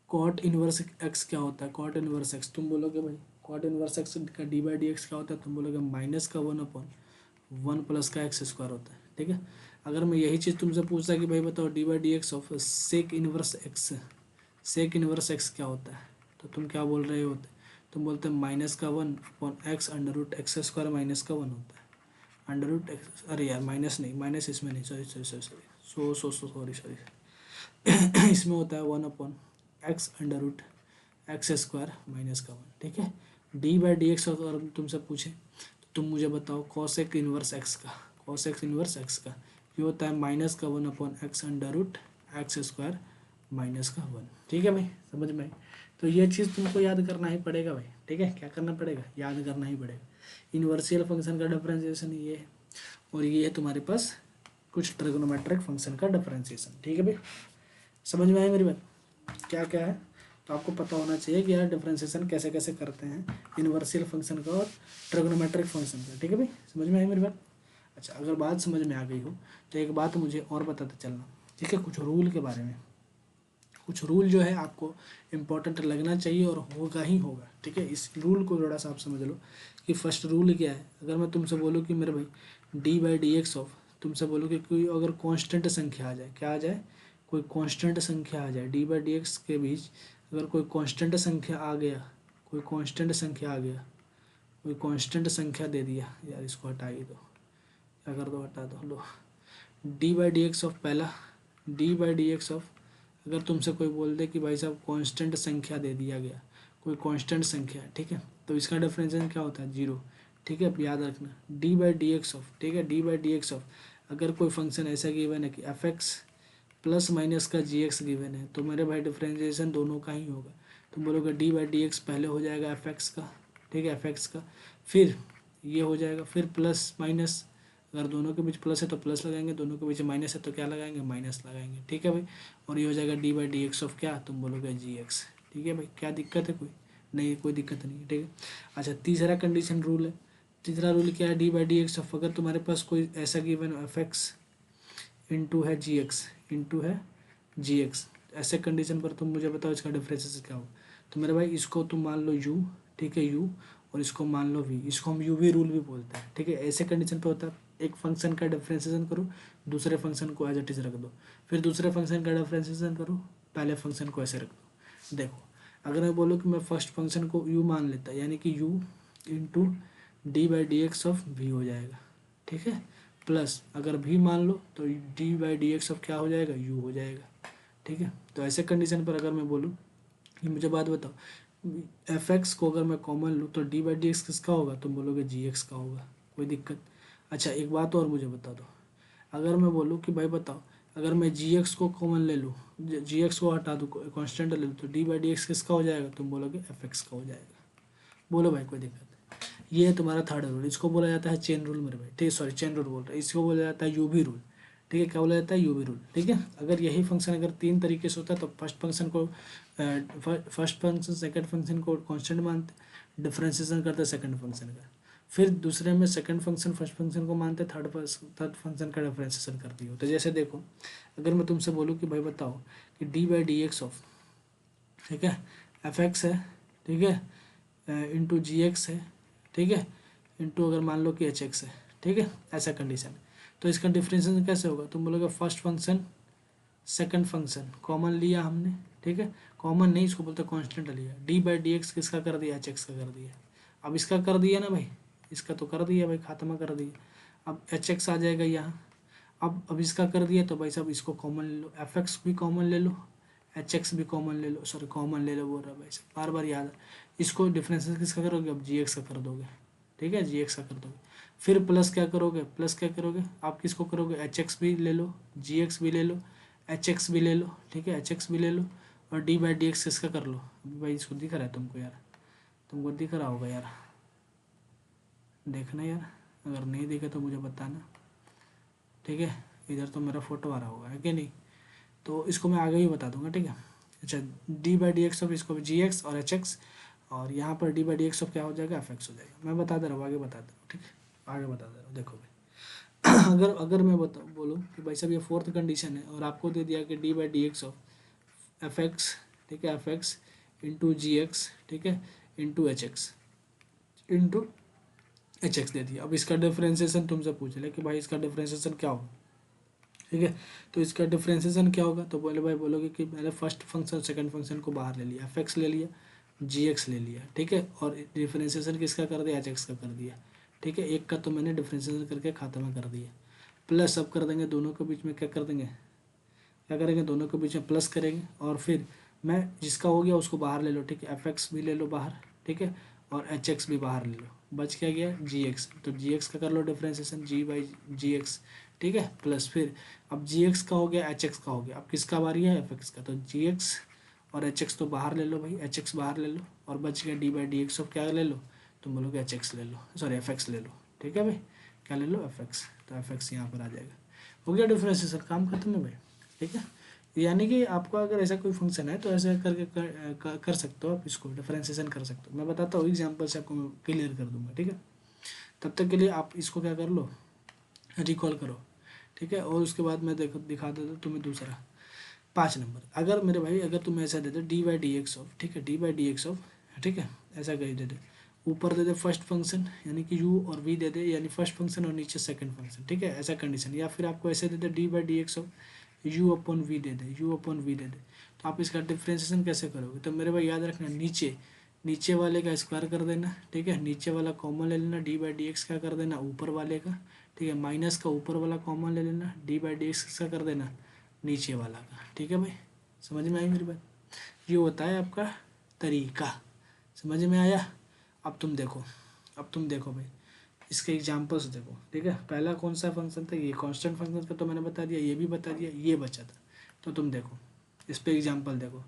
cot inverse X क्या होता है, कॉट इनवर्स एक्स, तुम बोलोगे भाई कॉट इनवर्स एक्स का डी बाई डी एक्स क्या होता है, तुम बोलोगे -1/1 प्लस का एक्स स्क्वायर होता है। ठीक है, अगर मैं यही चीज़ तुमसे पूछता कि भाई बताओ D by D x of sec inverse X क्या होता है, तो तुम क्या बोल रहे होते, तुम बोलते हैं -1/x√x² -1 होता है, √x, अरे यार माइनस नहीं, माइनस इसमें नहीं, सॉरी सॉरी सॉरी सॉरी इसमें होता है 1/x√x² -1। ठीक है, डी बाई डी एक्स अगर तुमसे पूछे तो तुम मुझे बताओ कॉसेक इनवर्स एक्स का, कॉसेक इनवर्स एक्स का ये होता है -1/x√x² -1। ठीक है भाई, समझ में आई? तो ये चीज़ तुमको याद करना ही पड़ेगा भाई। ठीक है, क्या करना पड़ेगा, याद करना ही पड़ेगा। इनवर्सियल फंक्शन का डिफरेंशिएशन ये है, और ये है तुम्हारे पास कुछ ट्रिग्नोमेट्रिक फंक्शन का डिफरेंशिएशन। ठीक है भाई, समझ में आई मेरी बात, क्या क्या है, तो आपको पता होना चाहिए कि यार डिफरेंशिएशन कैसे कैसे करते हैं इनवर्सियल फंक्शन का और ट्रिग्नोमेट्रिक फंक्शन का। ठीक है भाई, समझ में आई मेरी बात? अच्छा, अगर बात समझ में आ गई हो तो एक बात मुझे और बताते चलना। ठीक है, कुछ रूल के बारे में, कुछ रूल जो है आपको इम्पोर्टेंट लगना चाहिए और होगा ही होगा। ठीक है, इस रूल को थोड़ा सा आप समझ लो कि फर्स्ट रूल क्या है। अगर मैं तुमसे बोलूँ कि मेरे भाई D by D x of, तुमसे बोलूँ कि कोई अगर कांस्टेंट संख्या आ जाए, क्या आ जाए, कोई कांस्टेंट संख्या आ जाए, डी बाई डी एक्स के बीच अगर कोई कांस्टेंट संख्या आ गया, कोई कांस्टेंट संख्या आ गया, कोई कांस्टेंट संख्या दे दिया, यार इसको हटा ही दो, क्या कर दो, हटा दो, लो D by D x of पहला, d by D x of अगर तुमसे कोई बोल दे कि भाई साहब कांस्टेंट संख्या दे दिया गया, कोई कांस्टेंट संख्या है, ठीक है, तो इसका डिफरेंशिएशन क्या होता है, 0। ठीक है, अब याद रखना D by D x of, ठीक है, D by D x of अगर कोई फंक्शन ऐसा गिवन है कि एफ एक्स प्लस माइनस का जी एक्स गिवन है, तो मेरे भाई डिफरेंशिएशन दोनों का ही होगा। तुम बोलोगे डी बाई डी एक्स पहले हो जाएगा एफ एक्स का, ठीक है, एफ एक्स का, फिर ये हो जाएगा, फिर प्लस माइनस, अगर दोनों के बीच प्लस है तो प्लस लगाएंगे, दोनों के बीच माइनस है तो क्या लगाएंगे, माइनस लगाएंगे। ठीक है भाई, और ये हो जाएगा D by D x of क्या, तुम बोलोगे जी एक्स। ठीक है भाई, क्या दिक्कत है, कोई नहीं, कोई दिक्कत नहीं है। ठीक है, अच्छा तीसरा कंडीशन रूल है, तीसरा रूल क्या है, D by D x of अगर तुम्हारे पास कोई ऐसा गिवन एफ एक्स इंटू है जी एक्स, इंटू है जी एक्स, ऐसे कंडीशन पर तुम मुझे बताओ इसका डिफरेंस क्या होगा। तो मेरे भाई इसको तुम मान लो यू, ठीक है यू, और इसको मान लो वी, इसको हम यू वी रूल भी बोलते हैं। ठीक है, ऐसे कंडीशन पे होता है एक फंक्शन का डिफरेंशिएशन करो, दूसरे फंक्शन को एज इट इज रख दो, फिर दूसरे फंक्शन का डिफरेंशिएशन करो, पहले फंक्शन को ऐसे रख दो। देखो, अगर मैं बोलूँ कि मैं फर्स्ट फंक्शन को यू मान लेता, यानी कि U into D by D x of V हो जाएगा। ठीक है, प्लस अगर भी मान लो तो D by D x of क्या हो जाएगा, यू हो जाएगा। ठीक है, तो ऐसे कंडीशन पर अगर मैं बोलूँ कि मुझे बात बताओ एफ एक्स को अगर मैं कॉमन लूँ तो डी बाई डी एक्स किसका होगा, तुम बोलोगे जी एक्स का होगा, कोई दिक्कत। अच्छा एक बात और मुझे बता दो, अगर मैं बोलूँ कि भाई बताओ अगर मैं जी एक्स को कॉमन ले लूँ, जी एक्स को हटा दूँ, कॉन्स्टेंट ले लूँ, तो डी बाई डी एक्स किसका हो जाएगा, तुम बोलोगे एफ एक्स का हो जाएगा। बोलो भाई कोई दिक्कत। ये है तुम्हारा थर्ड रूल, इसको बोला जाता है चेन रूल मेरे भाई। ठीक है, सॉरी चेन रूल बोल रहा है, इसको बोला जाता है यूवी रूल। ठीक है, क्या बोला जाता है, यूवी रूल। ठीक है, अगर यही फंक्शन अगर तीन तरीके से होता है तो फर्स्ट फंक्शन सेकंड फंक्शन को कांस्टेंट मानते, डिफरेंशिएशन करते सेकंड फंक्शन का, फिर दूसरे में सेकंड फंक्शन फर्स्ट फंक्शन को मानते, थर्ड फंक्शन का डिफरेंशिएशन करती हो। तो जैसे देखो, अगर मैं तुमसे बोलूँ कि भाई बताओ कि D by D x of, ठीक है, एफ एक्स है, ठीक है, इंटू जी एक्स है, ठीक है, इंटू अगर मान लो कि एच एक्स है, ठीक है, ऐसा कंडीशन है, तो इसका डिफरेंशिएशन कैसे होगा, तुम बोलोगे first function second function common लिया हमने, ठीक है, कॉमन नहीं इसको बोलते कांस्टेंट लिया, डी बाई डी एक्स किसका कर दिया, एच एक्स का कर दिया। अब इसका कर दिया ना भाई, इसका तो कर दिया भाई, खात्मा कर दिया, अब एच एक्स आ जाएगा यहाँ, अब इसका कर दिया तो भाई साहब इसको कॉमन ले लो, एफ एक्स भी कॉमन ले लो, एच एक्स भी कॉमन ले लो, सॉरी कॉमन ले लो बोल रहा भाई साहब, बार बार याद है। इसको डिफरेंशिएशन किसका करोगे, अब जी एक्स का कर दोगे, ठीक है, जी एक्स का कर दोगे, फिर प्लस क्या करोगे, प्लस क्या करोगे, आप किसको करोगे, एच एक्स भी ले लो, जी एक्स भी ले लो, एच एक्स भी ले लो, ठीक है, एच एक्स भी ले लो, और डी बाई डी एक्स किसका कर लो। अभी भाई इसको दिख रहा है तुमको यार, तुमको दिख रहा होगा यार, देखना यार, अगर नहीं दिखे तो मुझे बताना, ठीक है। इधर तो मेरा फोटो आ रहा होगा, है कि नहीं, तो इसको मैं आगे ही बता दूंगा, ठीक है। अच्छा, D by D x of इसको जी एक्स और एच एक्स, और यहाँ पर D by D x of क्या हो जाएगा, एफ एक्स हो जाएगा। मैं बता दे रहा हूँ, आगे बता दे रहा हूँ, ठीक है, आगे बता दे रहा हूँ, देखो भाई। अगर अगर मैं बता बोलूँ कि भाई साहब ये फोर्थ कंडीशन है, और आपको दे दिया कि D by D x of f x, ठीक है, f x into g x, ठीक है, into h x, into h x दे दिया। अब इसका डिफ्रेंसिएशन तुमसे पूछ ले कि भाई इसका डिफ्रेंसिएशन क्या होगा, ठीक है। तो इसका डिफ्रेंसिएशन क्या होगा, तो बोले भाई बोलोगे कि मैंने फर्स्ट फंक्शन सेकंड फंक्शन को बाहर ले लिया, एफ एक्स ले लिया, जी एक्स ले लिया, ठीक है, और डिफ्रेंसिएशन किसका कर दिया, एच एक्स का कर दिया, ठीक है। एक का तो मैंने डिफ्रेंसिएशन करके खात्मा कर दिया, प्लस अब कर देंगे दोनों के बीच में, क्या कर देंगे, क्या करेंगे, दोनों के बीच में प्लस करेंगे, और फिर मैं जिसका हो गया उसको बाहर ले लो, ठीक है, एफ एक्स भी ले लो बाहर, ठीक है, और एच एक्स भी बाहर ले लो, बच क्या गया, जी एक्स। तो जी एक्स का कर लो differentiation, g by g x, ठीक है, प्लस फिर अब जी एक्स का हो गया, एच एक्स का हो गया, अब किसका बारी है, एफ एक्स का, तो जी एक्स और एच एक्स तो बाहर ले लो भाई, एच एक्स बाहर ले लो, और बच गया D by D x of क्या ले लो, तुम बोलोगे एच एक्स ले लो, सॉरी एफ एक्स ले लो, ठीक है भाई, क्या ले लो, एफ एक्स, तो एफ एक्स यहाँ पर आ जाएगा, हो गया डिफ्रेंसिएशन, काम खत्म है भाई, ठीक है। यानी कि आपको अगर ऐसा कोई फंक्शन है तो ऐसे करके कर सकते हो आप, इसको डिफरेंशिएशन कर सकते हो। मैं बताता हूँ एग्जांपल से, आपको मैं क्लियर कर दूंगा, ठीक है। तब तक के लिए आप इसको क्या कर लो, रिकॉल करो, ठीक है। और उसके बाद मैं देखो दिखा देता हूँ तुम्हें दूसरा 5 नंबर। अगर मेरे भाई अगर तुम ऐसा दे दो D by D x of, ठीक है, D by D x of, ठीक है, ऐसा कहीं दे दे, ऊपर दे दे फर्स्ट फंक्शन यानी कि यू और वी दे दे, यानी फर्स्ट फंक्शन और नीचे सेकंड फंक्शन, ठीक है, ऐसा कंडीशन। या फिर आपको ऐसे दे दे d by D x of u upon v दे दे, यू अपॉन वी दे दे, तो आप इसका डिफ्रेंसिएशन कैसे करोगे, तो मेरे भाई याद रखना, नीचे नीचे वाले का स्क्वायर कर देना, ठीक है, नीचे वाला कॉमन ले लेना, डी बाई डी एक्स का कर देना ऊपर वाले का, ठीक है, माइनस का ऊपर वाला कॉमन ले लेना, डी बाई डी एक्स का कर देना नीचे वाला का, ठीक है भाई, समझ में आई मेरी बात। ये होता है आपका तरीका, समझ में आया। अब तुम देखो, अब तुम देखो भाई, इसके एग्जाम्पल्स देखो, ठीक है। पहला कौन सा फंक्शन था, ये कांस्टेंट फंक्शन का तो मैंने बता दिया, ये भी बता दिया, ये बचा था। तो तुम देखो इस पे एग्जाम्पल देखो,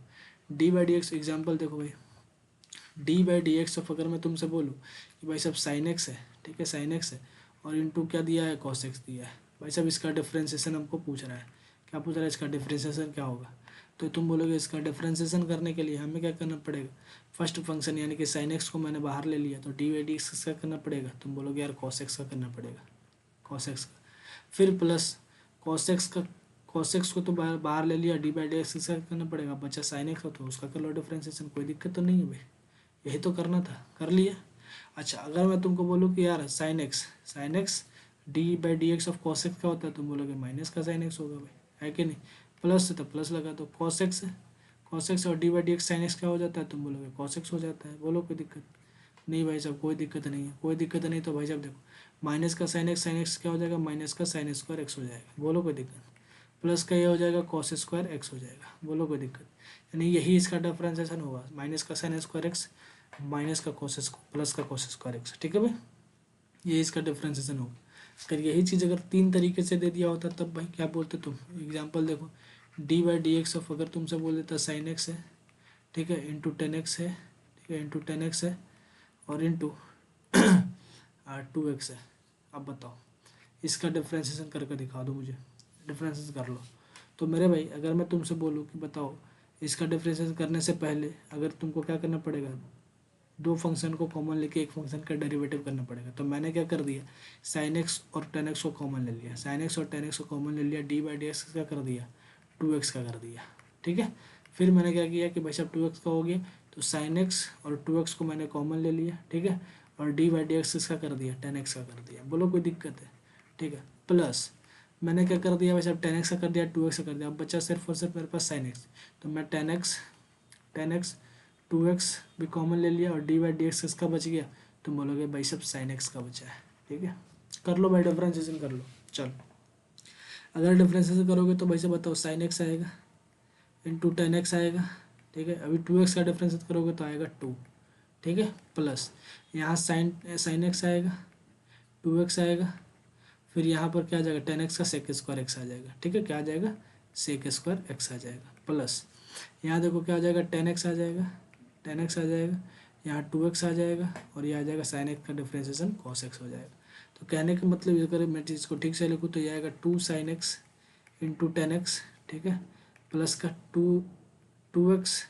D by D x example देखो भाई, D by D x of अगर मैं तुमसे बोलूँ कि भाई साहब साइन एक्स है, ठीक है, साइन एक्स है, और इंटू क्या दिया है, कॉस एक्स दिया है, भाई साहब इसका डिफ्रेंसिएशन हमको पूछ रहा है, क्या पूछ रहा है, इसका डिफ्रेंसिएशन क्या होगा। तो तुम बोलोगे इसका डिफ्रेंसिएशन करने के लिए हमें क्या करना पड़ेगा, फर्स्ट फंक्शन यानी कि साइन एक्स को मैंने बाहर ले लिया, तो डी बाई डी एक्स का करना पड़ेगा, तुम बोलोगे यार कॉस एक्स का करना पड़ेगा, कॉस एक्स का, फिर प्लस कॉस एक्स का, कॉस एक्स को तो बाहर बाहर ले लिया, डी बाई डी एक्स का करना पड़ेगा, बचा साइन एक्स का, तो उसका कर लो डिफ्रेंसिएशन, कोई दिक्कत तो नहीं है भाई, यही तो करना था, कर लिया। अच्छा, अगर मैं तुमको बोलूँ कि यार sine x D by D x of cos x क्या होता है, तुम बोलोगे माइनस का साइन एक्स होगा भाई, है कि नहीं, प्लस है तो प्लस लगा दो, कॉस एक्स और D by D x sine x क्या हो जाता है, तुम बोलोगे कॉस एक्स हो जाता है, बोलो कोई दिक्कत नहीं भाई साहब, कोई दिक्कत नहीं है, कोई दिक्कत नहीं। तो भाई साहब देखो, माइनस का साइन एक्स क्या हो जाएगा, माइनस का साइन स्क्वायर एक्स हो जाएगा, बोलो कोई दिक्कत, प्लस का ये हो जाएगा कॉस स्क्वायर एक्स हो जाएगा, बोलो कोई दिक्कत, यानी यही इसका डिफरेंशिएशन होगा, माइनस का साइन स्क्वायर एक्स माइनस का कोस प्लस का कोस स्क्वायर एक्स, ठीक है भाई, ये इसका डिफ्रेंसिएशन होगा। अगर यही चीज़ अगर 3 तरीके से दे दिया होता तब भाई क्या बोलते तुम, एग्जांपल देखो, D by D x of अगर तुमसे बोल देता साइन एक्स है, ठीक है, इंटू टेन एक्स है, ठीक है, इंटू टेन एक्स है, और इंटू 2x है। अब बताओ इसका डिफ्रेंसिएशन करके दिखा दो मुझे, डिफ्रेंसिएशन कर लो। तो मेरे भाई अगर मैं तुमसे बोलूँ कि बताओ इसका डिफ्रेंसिएशन करने से पहले अगर तुमको क्या करना पड़ेगा, 2 फंक्शन को कॉमन लेके एक फंक्शन का डेरिवेटिव करना पड़ेगा, तो मैंने क्या कर दिया, साइन एक्स और टेन एक्स को कॉमन ले लिया, साइन एक्स और टेन एक्स को कॉमन ले लिया, डी बाई डी एक्स का कर दिया, 2x का कर दिया, ठीक है। फिर मैंने क्या किया कि भाई साहब 2x का हो गया, तो साइन एक्स और 2x को मैंने कॉमन ले लिया, ठीक है, और डी बाई डी एक्स का कर दिया, 10x का कर दिया, बोलो कोई दिक्कत है, ठीक है, प्लस मैंने क्या कर दिया भाई साहब 10x का कर दिया, 2x का कर दिया, अब बचा सिर्फ और सिर्फ मेरे पास साइन एक्स, तो मैं 10x 2x भी कॉमन ले लिया, और डी बाई डी एक्स किसका बच गया, तुम बोलोगे भाई सब साइन एक्स का बचा है, ठीक है। कर लो भाई डिफ्रेंशिएशन कर लो, चलो अगर डिफ्रेंशिएशन करोगे तो भाई से बताओ साइन एक्स आएगा इंटू 10x आएगा, ठीक है, अभी 2x का डिफ्रेंशिएट करोगे तो आएगा 2, ठीक है, प्लस यहाँ साइन एक्स आएगा, 2x आएगा, फिर यहाँ पर क्या आ जाएगा 10x का सेक स्क्वायर एक्स आ जाएगा, ठीक है, क्या आ जाएगा सेक स्क्वायर एक्स आ जाएगा, प्लस यहाँ देखो क्या आ जाएगा, टेन एक्स आ जाएगा, टेन एक्स आ जाएगा, यहाँ टू एक्स आ जाएगा, और ये आ जाएगा साइन एक्स का डिफ्रेंसिएशन कॉस एक्स हो जाएगा। तो कहने का मतलब अगर मैं इसको ठीक से लिखूँ तो ये आएगा two sine X into tan X, ठीक है, प्लस का two X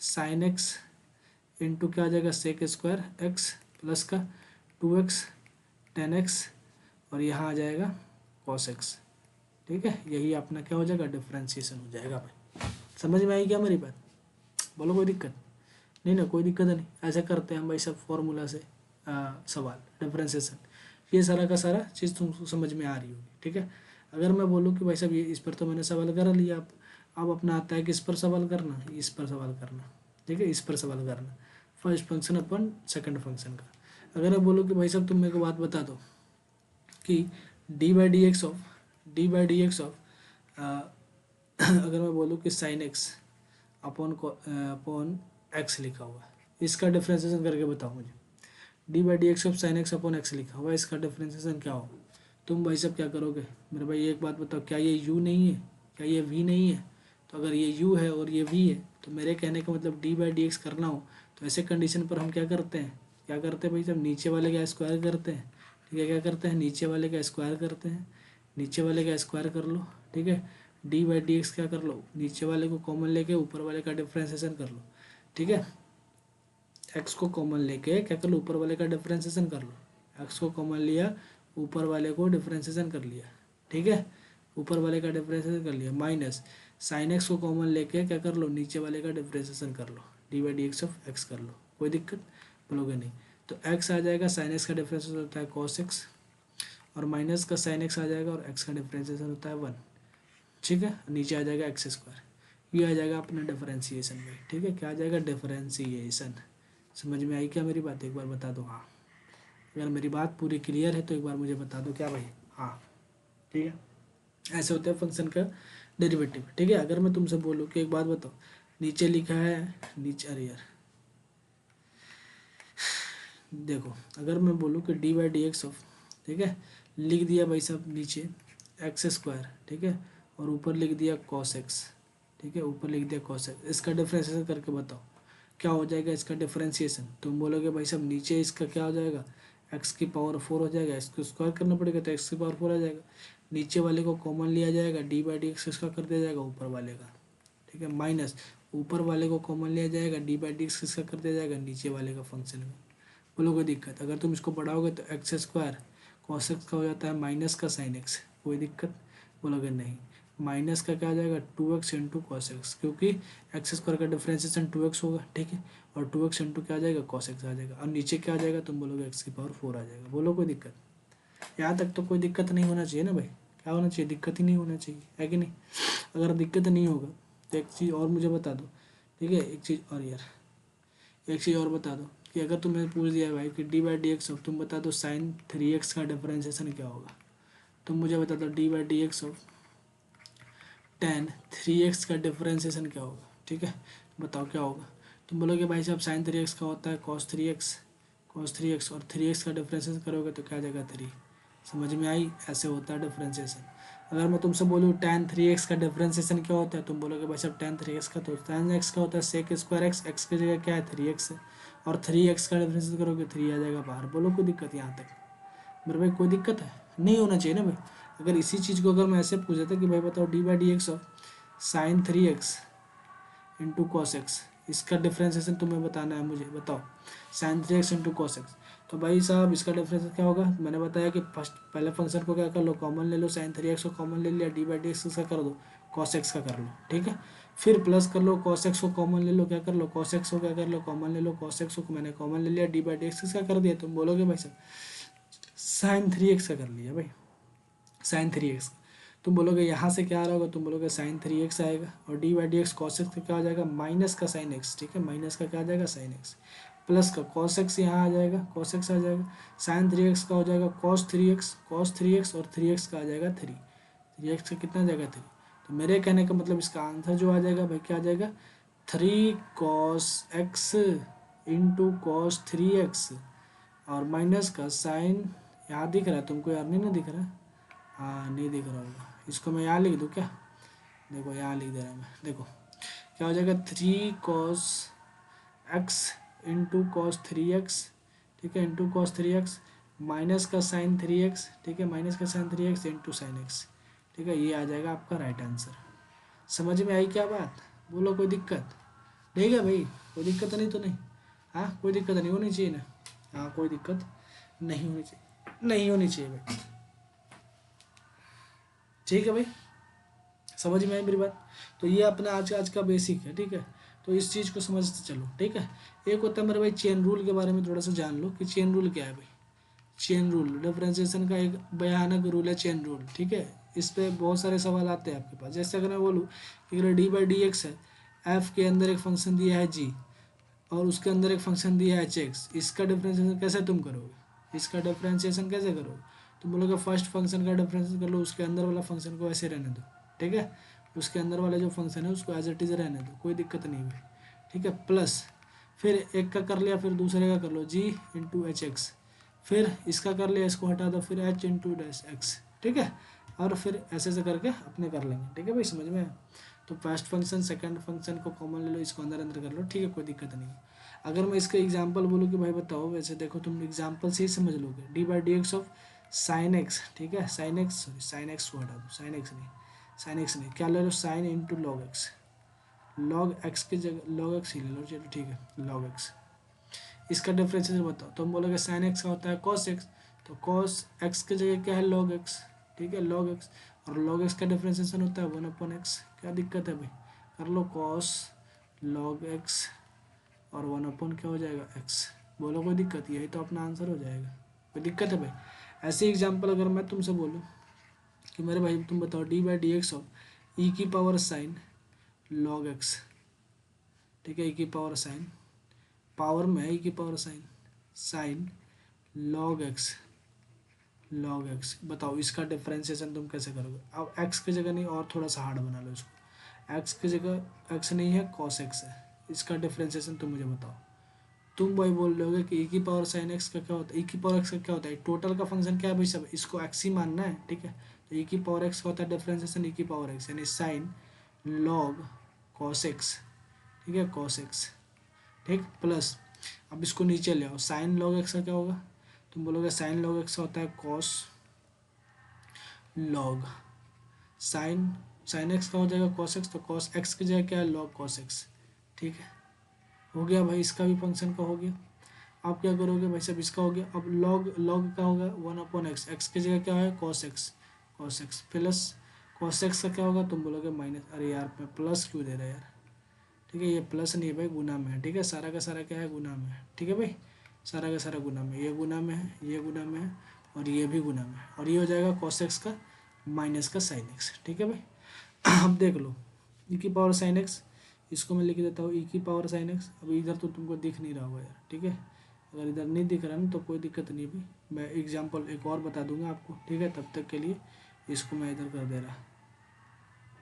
sine X into क्या आ जाएगा सेक स्क्वायर एक्स, प्लस का टू एक्स टेन एक्स, और यहाँ आ जाएगा कॉस एक्स, ठीक है। यही अपना क्या हो जाएगा, डिफ्रेंशिएशन हो जाएगा भाई। समझ में आई क्या मेरी बात? बोलो कोई दिक्कत नहीं ना, कोई दिक्कत नहीं। ऐसे करते हैं हम भाई सब फॉर्मूला से सवाल डिफ्रेंशिएशन। ये सारा का सारा चीज़ तुमको समझ में आ रही होगी, ठीक है। अगर मैं बोलूँ कि भाई साहब ये इस पर तो मैंने सवाल कर लिया, अब अपना आता है कि इस पर सवाल करना, इस पर सवाल करना, ठीक है, इस पर सवाल करना, फर्स्ट फंक्शन अपन सेकंड फंक्शन का। अगर मैं बोलूँ कि भाई साहब तुम मेरे को बात बता दो कि D by D x of अगर मैं बोलूँ कि साइन एक्स अपॉन एक्स लिखा हुआ है, इसका डिफ्रेंशिएशन करके बताओ मुझे। डी/dx of sine x upon x लिखा हुआ है, इसका डिफ्रेंशिएशन क्या होगा? तुम भाई साहब क्या करोगे मेरे भाई, एक बात बताओ, क्या ये u नहीं है, क्या ये v नहीं है? तो अगर ये u है और ये v है तो मेरे कहने का मतलब डी/dx करना हो तो ऐसे कंडीशन पर हम क्या करते हैं, भाई साहब नीचे वाले का स्क्वायर करते हैं, ठीक है। क्या करते हैं, नीचे वाले का स्क्वायर करते हैं, नीचे वाले का स्क्वायर कर लो, ठीक है। डी/dx क्या कर लो, नीचे वाले को कॉमन लेके ऊपर वाले का डिफ्रेंशिएशन कर लो, ठीक है। एक्स को कॉमन लेके क्या कर लो, ऊपर वाले का डिफ्रेंशिएशन कर लो। एक्स को कॉमन लिया, ऊपर वाले को डिफ्रेंशिएशन कर लिया, ठीक है, ऊपर वाले का डिफ्रेंशिएशन कर लिया, माइनस साइन एक्स को कॉमन लेके क्या कर लो, नीचे वाले का डिफ्रेंशिएशन कर लो, डी/dx ऑफ एक्स कर लो। कोई दिक्कत बोलोगे नहीं? तो एक्स आ जाएगा, साइन एक्स का डिफ्रेंशिएशन होता है कॉस एक्स, और माइनस का साइन एक्स आ जाएगा, और एक्स का डिफ्रेंशिएशन होता है 1, ठीक है। नीचे आ जाएगा एक्स स्क्वायर, ये आ जाएगा अपना डिफरेंशिएशन में, ठीक है। क्या आ जाएगा, डिफरेंशिएशन। समझ में आई क्या मेरी बात? एक बार बता दो हाँ। अगर मेरी बात पूरी क्लियर है तो एक बार मुझे बता दो क्या भाई, हाँ, ठीक है। ऐसे होता है फंक्शन का डेरिवेटिव, ठीक है। अगर मैं तुमसे बोलूँ कि एक बात बताओ, नीचे लिखा है, नीचे, अरे यार देखो, अगर मैं बोलूँ कि डी/dx ऑफ, ठीक है, लिख दिया भाई साहब नीचे एक्स स्क्वायर, ठीक है, और ऊपर लिख दिया कॉस एक्स, ठीक है, ऊपर लिख दिया कॉस एक्स, इसका डिफरेंशिएशन करके बताओ क्या हो जाएगा इसका डिफरेंशिएशन। तुम बोलोगे भाई साहब नीचे इसका क्या हो जाएगा, एक्स की पावर 4 हो जाएगा, इसको स्क्वायर करना पड़ेगा तो एक्स की पावर 4 आ जाएगा, नीचे वाले को कॉमन लिया जाएगा, डी/dx इसका कर दिया जाएगा ऊपर वाले का, ठीक है, माइनस ऊपर वाले को कॉमन लिया जाएगा, डी/dx इसका कर दिया जाएगा नीचे वाले का फंक्शन में। बोलो कोई दिक्कत? अगर तुम इसको बढ़ाओगे तो एक्स स्क्वायर कॉस एक्स का हो जाता है माइनस का साइन एक्स, कोई दिक्कत? बोलोगे नहीं। माइनस का क्या आ जाएगा, 2x इंटू कॉस एक्स, क्योंकि एक्स स्क्वायर का डिफरेंशिएशन 2x होगा, ठीक है, और 2x इंटू क्या आ जाएगा, कॉस एक्स आ जाएगा, और नीचे क्या आ जाएगा, तुम बोलोगे एक्स की पावर 4 आ जाएगा। बोलो कोई दिक्कत? यहाँ तक तो कोई दिक्कत नहीं होना चाहिए ना भाई, क्या होना चाहिए, दिक्कत ही नहीं होना चाहिए, है कि नहीं? अगर दिक्कत नहीं होगा तो एक चीज़ और मुझे बता दो, ठीक है, एक चीज़ और यार, एक चीज़ और बता दो कि अगर तुम्हें पूछ दिया भाई कि डी/dx ऑफ, तुम बता दो साइन 3x का डिफरेंशिएशन क्या होगा, तुम मुझे बता दो डी/dx ऑफ टेन 3x का डिफरेंशिएशन क्या होगा, ठीक है, बताओ क्या होगा। तुम बोलोगे भाई साहब साइन 3x का होता है cos 3x और 3x का डिफरेंशिएशन करोगे तो क्या आ जाएगा 3। समझ में आई? ऐसे होता है डिफरेंशिएशन। अगर मैं तुमसे बोलूँ tan 3x का डिफरेंशिएशन क्या होता है, तुम बोलोगे भाई साहब tan 3x का तो tan x का होता है सेक स्क्वायर एक्स, एक्स की जगह क्या है 3x है, और 3x का डिफरेंशिएशन करोगे 3 आ जाएगा बाहर। बोलो कोई दिक्कत यहाँ तक मेरे भाई? कोई दिक्कत है? नहीं होना चाहिए ना भाई। अगर इसी चीज़ को अगर मैं ऐसे पूछ देता कि भाई बताओ डी/dx of sine 3x into cos x, इसका डिफरेंशिएशन तुम्हें बताना है मुझे, बताओ sign 3x into cos x, तो भाई साहब इसका डिफरेंशिएशन क्या होगा? मैंने बताया कि फर्स्ट पहले फंक्शन को क्या कर लो, कॉमन ले लो, साइन 3x को कॉमन ले लिया, डी/dx इसका कर दो, कॉस एक्स का कर लो, ठीक है, फिर प्लस कर लो, कॉस एक्स को कॉमन ले लो, क्या कर लो, कॉस एक्स को क्या कर लो, कॉमन ले लो, कॉस एक्स को मैंने कॉमन ले लिया, डी/dx इसका कर दिया। तुम बोलोगे भाई साहब साइन 3x का कर लिया भाई, साइन 3x। तुम बोलोगे यहाँ से क्या आ रहा होगा, तुम बोलोगे साइन 3x आएगा, और डी/dx कॉस एक्स का क्या आ जाएगा, माइनस का साइन एक्स, ठीक है, माइनस का क्या आ जाएगा साइन एक्स, प्लस का कॉस एक्स यहाँ आ जाएगा, कॉस एक्स आ जाएगा, साइन 3x का हो जाएगा कॉस 3x और 3x का आ जाएगा 3x का कितना आ जाएगा 3। तो मेरे कहने का मतलब इसका आंसर जो आ जाएगा भाई क्या आ जाएगा, 3 cos x into cos 3x, और माइनस का साइन, यहाँ दिख रहा है तुमको यार? नहीं ना दिख रहा? हाँ नहीं दिख रहा होगा, इसको मैं यहाँ लिख दूँ क्या, देखो यहाँ लिख दे रहा मैं, देखो क्या हो जाएगा, 3 cos x into cos 3x, ठीक है, इंटू कॉस 3x माइनस का साइन 3x, ठीक है, माइनस का sign 3x into sine x, ठीक है, ये आ जाएगा आपका राइट आंसर। समझ में आई क्या बात? बोलो कोई दिक्कत? ठीक है भाई, कोई दिक्कत नहीं तो नहीं? हाँ कोई दिक्कत नहीं होनी चाहिए ना? हाँ कोई दिक्कत नहीं होनी चाहिए, नहीं होनी चाहिए भाई। ठीक है भाई, समझ में आई मेरी बात? तो ये अपना आज आज का बेसिक है, ठीक है। तो इस चीज़ को समझते चलो, ठीक है। एक होता है मेरे भाई चेन रूल के बारे में थोड़ा सा जान लो कि चेन रूल क्या है भाई। चेन रूल डिफरेंशिएशन का एक भयानक रूल है चेन रूल, ठीक है। इस पे बहुत सारे सवाल आते हैं आपके पास। जैसे अगर मैं बोलूँ कि अगर डी बाई डी एक्स है, एफ के अंदर एक फंक्शन दिया है जी, और उसके अंदर एक फंक्शन दिया है एच एक्स, इसका डिफरेंशिएशन कैसे तुम करोगे? इसका डिफरेंशिएशन कैसे करोगे? तुम बोलोगे फर्स्ट फंक्शन का डिफरेंशिएशन कर लो, उसके अंदर वाला फंक्शन को ऐसे रहने दो, ठीक है, उसके अंदर वाला जो फंक्शन है उसको एज इट इज रहने दो, कोई दिक्कत नहीं है, ठीक है। प्लस फिर एक का कर लिया, फिर दूसरे का कर लो जी इंटू एच एक्स, फिर इसका कर लिया, इसको हटा दो, फिर एच इंटू डैश एक्स, ठीक है, और फिर ऐसे ऐसे करके अपने कर लेंगे, ठीक है भाई, समझ में आया? तो फर्स्ट फंक्शन सेकंड फंक्शन को कॉमन ले लो, इसको अंदर अंदर कर लो, ठीक है, कोई दिक्कत नहीं है। अगर मैं इसका एग्जांपल बोलूँ कि भाई बताओ, वैसे देखो तुम एग्जांपल से ही समझ लोगे, d by D x of sine x, ठीक है, sine x, sorry sine x को हटा दो, साइन एक्स नहीं, साइन एक्स नहीं, क्या ले लो, sine into log x, log x की जगह लॉग एक्स ही ले लो, चलो ठीक है, लॉग एक्स। इसका डिफरेंशिएशन बताओ, तो हम बोलोगे साइन एक्स का होता है कॉस एक्स, तो कॉस एक्स की जगह क्या है, लॉग एक्स, ठीक है, लॉग एक्स, और लॉग एक्स का डिफरेंशिएशन होता है 1/x। क्या दिक्कत है भाई, कर लो कॉस लॉग एक्स, और 1/, क्या हो जाएगा, एक्स। बोलो कोई दिक्कत? यही तो अपना आंसर हो जाएगा, कोई दिक्कत है भाई? ऐसे एग्जाम्पल अगर मैं तुमसे बोलूँ कि मेरे भाई तुम बताओ D by D x of e की पावर साइन लॉग एक्स, ठीक है, ई की पावर साइन, पावर में ई की power sign, sign log x, log x, बताओ इसका डिफरेंशिएशन तुम कैसे करोगे? अब एक्स की जगह नहीं, और थोड़ा सा हार्ड बना लो इसको, एक्स की जगह एक्स नहीं है, कॉस एक्स है, इसका डिफरेंशिएशन तुम मुझे बताओ। तुम भाई बोल रहे होगे कि ई की पावर साइन एक्स का क्या होता है, ई की पावर एक्स का क्या होता है, टोटल का फंक्शन क्या है भाई, सब इसको एक्स ही मानना है, ठीक है। तो ई की पावर एक्स का होता है डिफरेंशिएशन ई की पावर एक्स, यानी साइन लॉग कॉस एक्स, ठीक है, कॉस एक्स, ठीक, प्लस अब इसको नीचे ले आओ, साइन लॉग एक्स का क्या होगा, तुम बोलोगे साइन लॉग एक्स का होता है cos log sign, sine x का हो जाएगा कॉस एक्स, तो कॉस एक्स की जगह क्या है, लॉग कॉस एक्स, ठीक है, हो गया भाई, इसका भी फंक्शन का हो गया। आप क्या करोगे भाई साहब, इसका हो गया, अब लॉग लॉग का होगा 1/x, एक्स की जगह क्या है, cos x, cos x plus cos x का क्या होगा, तुम बोलोगे माइनस, अरे यार मैं प्लस क्यों दे रहा है यार, ठीक है, ये प्लस नहीं है भाई, गुना में है, ठीक है, सारा का सारा क्या है, गुना में है, ठीक है भाई, सारा का सारा गुना में, ये गुना में है, ये गुना में है, और ये भी गुना में है, और ये हो जाएगा कॉस एक्स का माइनस का साइन एक्स, ठीक है भाई। अब देख लो ई की पावर साइन एक्स, इसको मैं लिख देता हूँ ई की पावर साइन एक्स, अब इधर तो तुमको दिख नहीं रहा होगा यार, ठीक है, अगर इधर नहीं दिख रहा ना तो कोई दिक्कत नहीं भाई, मैं एग्जांपल एक और बता दूंगा आपको, ठीक है, तब तक के लिए इसको मैं इधर कर दे रहा,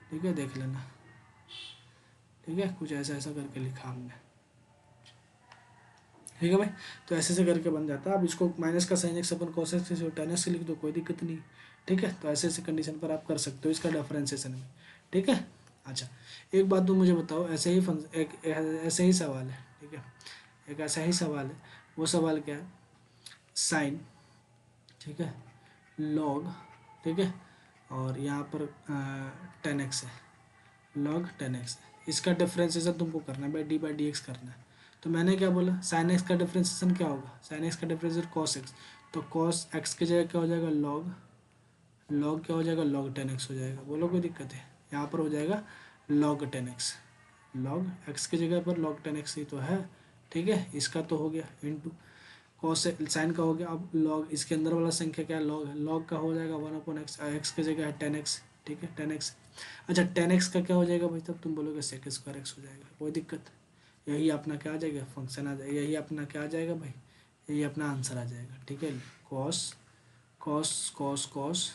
ठीक है, देख लेना, ठीक है, कुछ ऐसा ऐसा करके लिखा हमने, ठीक है भाई। तो ऐसे ऐसे करके बन जाता है, अब इसको माइनस का sine x upon cos x से टेन एक्स लिख दो, कोई दिक्कत नहीं, ठीक है। तो ऐसे ऐसे कंडीशन पर आप कर सकते हो इसका डिफरेंशिएशन में, ठीक है। अच्छा, एक बात तो मुझे बताओ, ऐसे ही ऐसे ही सवाल है, ठीक है, एक ऐसा ही सवाल है, वो सवाल क्या है, साइन, ठीक है, लॉग, ठीक है, और यहाँ पर 10x है, लॉग 10x है, इसका डिफरेंशिएशन तुमको करना है भाई, डी बाई डी एक्स करना है। तो मैंने क्या बोला, साइन एक्स का डिफरेंशिएशन क्या होगा, साइन एक्स का डिफरेंशिएशन कॉस एक्स, तो कॉस एक्स की जगह क्या हो जाएगा, लॉग, लॉग क्या हो जाएगा, लॉग 10x हो जाएगा। बोलो कोई दिक्कत है, यहाँ पर हो जाएगा लॉग 10x, लॉग एक्स की जगह पर लॉग 10x ही तो है, ठीक है, इसका तो हो गया इंटू कॉस साइन का हो गया, अब लॉग इसके अंदर वाला संख्या क्या है, लॉग है, लॉग का हो जाएगा 1/x, एक्स की जगह है 10x, ठीक है, 10x। अच्छा 10x का क्या हो जाएगा भाई, तब तुम बोलोगे सेक स्क्वायर एक्स हो जाएगा, कोई दिक्कत, यही अपना क्या आ जाएगा, फंक्शन आ जाएगा, यही अपना क्या आ जाएगा भाई, यही अपना आंसर आ जाएगा, ठीक है, cos cos cos cos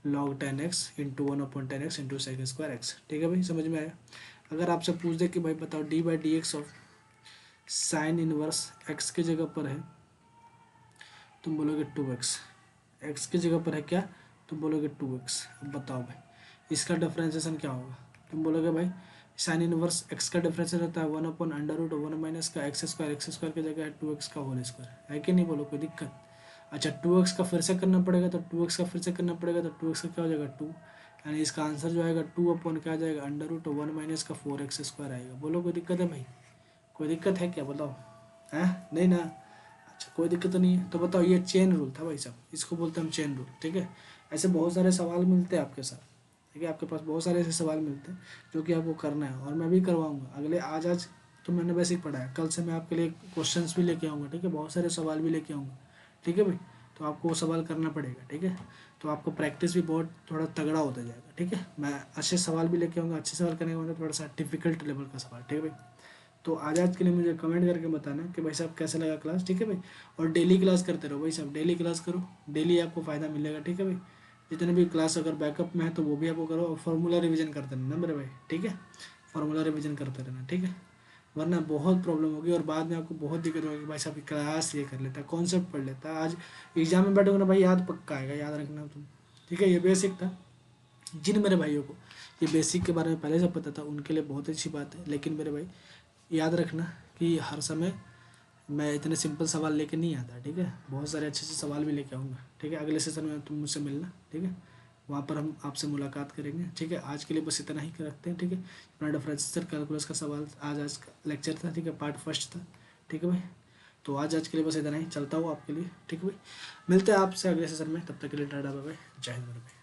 log 10x into 1/10x into sec square X, ठीक है भाई, समझ में आया? अगर आपसे पूछ दे कि भाई बताओ D by D x of sine inverse x की जगह पर है, तुम बोलोगे 2x, एक्स की जगह पर है क्या, तुम बोलोगे 2x, अब बताओ भाई इसका डिफरेंशिएशन क्या होगा, तुम बोलोगे भाई साइन इनवर्स एक्स का डिफरेंस रहता है 1/√1 का एक्स स्क्वायर की जगह है 2x का होल स्क्वायर, है कि नहीं, बोलो कोई दिक्कत। अच्छा 2x का फिर से करना पड़ेगा, तो 2x का फिर से करना पड़ेगा, तो 2x का क्या हो जाएगा 2, यानी इसका आंसर जो आएगा 2 क्या आ जाएगा √1 - 4x² आएगा। बोलो कोई दिक्कत है भाई, कोई दिक्कत है क्या, बताओ, है नहीं ना। अच्छा कोई दिक्कत तो नहीं है, तो बताओ ये चेन रूल था भाई साहब, इसको बोलते हैं हम चेन रूल, ठीक है। ऐसे बहुत सारे सवाल मिलते हैं आपके साथ, ठीक है, आपके पास बहुत सारे ऐसे सवाल मिलते हैं जो कि आपको करना है, और मैं भी करवाऊंगा अगले आज तो मैंने बेसिक पढ़ा है, कल से मैं आपके लिए क्वेश्चंस भी लेके आऊँगा, ठीक है, बहुत सारे सवाल भी लेके आऊँगा, ठीक है भाई। तो आपको वो सवाल करना पड़ेगा, ठीक है। तो आपको प्रैक्टिस भी बहुत थोड़ा तगड़ा होता जाएगा, ठीक है। मैं अच्छे सवाल भी लेके आऊँगा, अच्छे सवाल करने का मतलब थोड़ा सा डिफिकल्ट लेवल का सवाल, ठीक है भाई। तो आज के लिए मुझे कमेंट करके बताना कि भाई साहब कैसा लगा क्लास, ठीक है भाई। और डेली क्लास करते रहो भाई साहब, डेली क्लास करो, डेली आपको फ़ायदा मिलेगा, ठीक है भाई। जितने भी क्लास अगर बैकअप में है तो वो भी आपको करो, और फार्मूला रिवीजन करते रहना मेरे भाई, ठीक है। फार्मूला रिवीजन करते रहना, ठीक है, वरना बहुत प्रॉब्लम होगी और बाद में आपको बहुत दिक्कत होगी कि भाई साहब क्लास ये कर लेता, कॉन्सेप्ट पढ़ लेता, आज एग्जाम में बैठोगे ना भाई याद पक्का आएगा, याद रखना तुम, ठीक है। ये बेसिक था, जिन मेरे भाइयों को ये बेसिक के बारे में पहले से पता था उनके लिए बहुत अच्छी बात है, लेकिन मेरे भाई याद रखना कि हर समय मैं इतने सिंपल सवाल लेके नहीं आता, ठीक है, बहुत सारे अच्छे अच्छे सवाल भी लेके आऊँगा, ठीक है। अगले सेशन में तुम मुझसे मिलना, ठीक है, वहाँ पर हम आपसे मुलाकात करेंगे, ठीक है। आज के लिए बस इतना ही रखते हैं, ठीक है। अपना डिफरेंशियल कैलकुलस का सवाल आज का लेक्चर था, ठीक है, पार्ट फर्स्ट था, ठीक है भाई। तो आज के लिए बस इतना ही, चलता हूँ आपके लिए, ठीक है भाई। मिलते हैं आपसे अगले सेशन में, तब तक के लिए टाटा बाय बाय, जय हिंद मेरे भाई।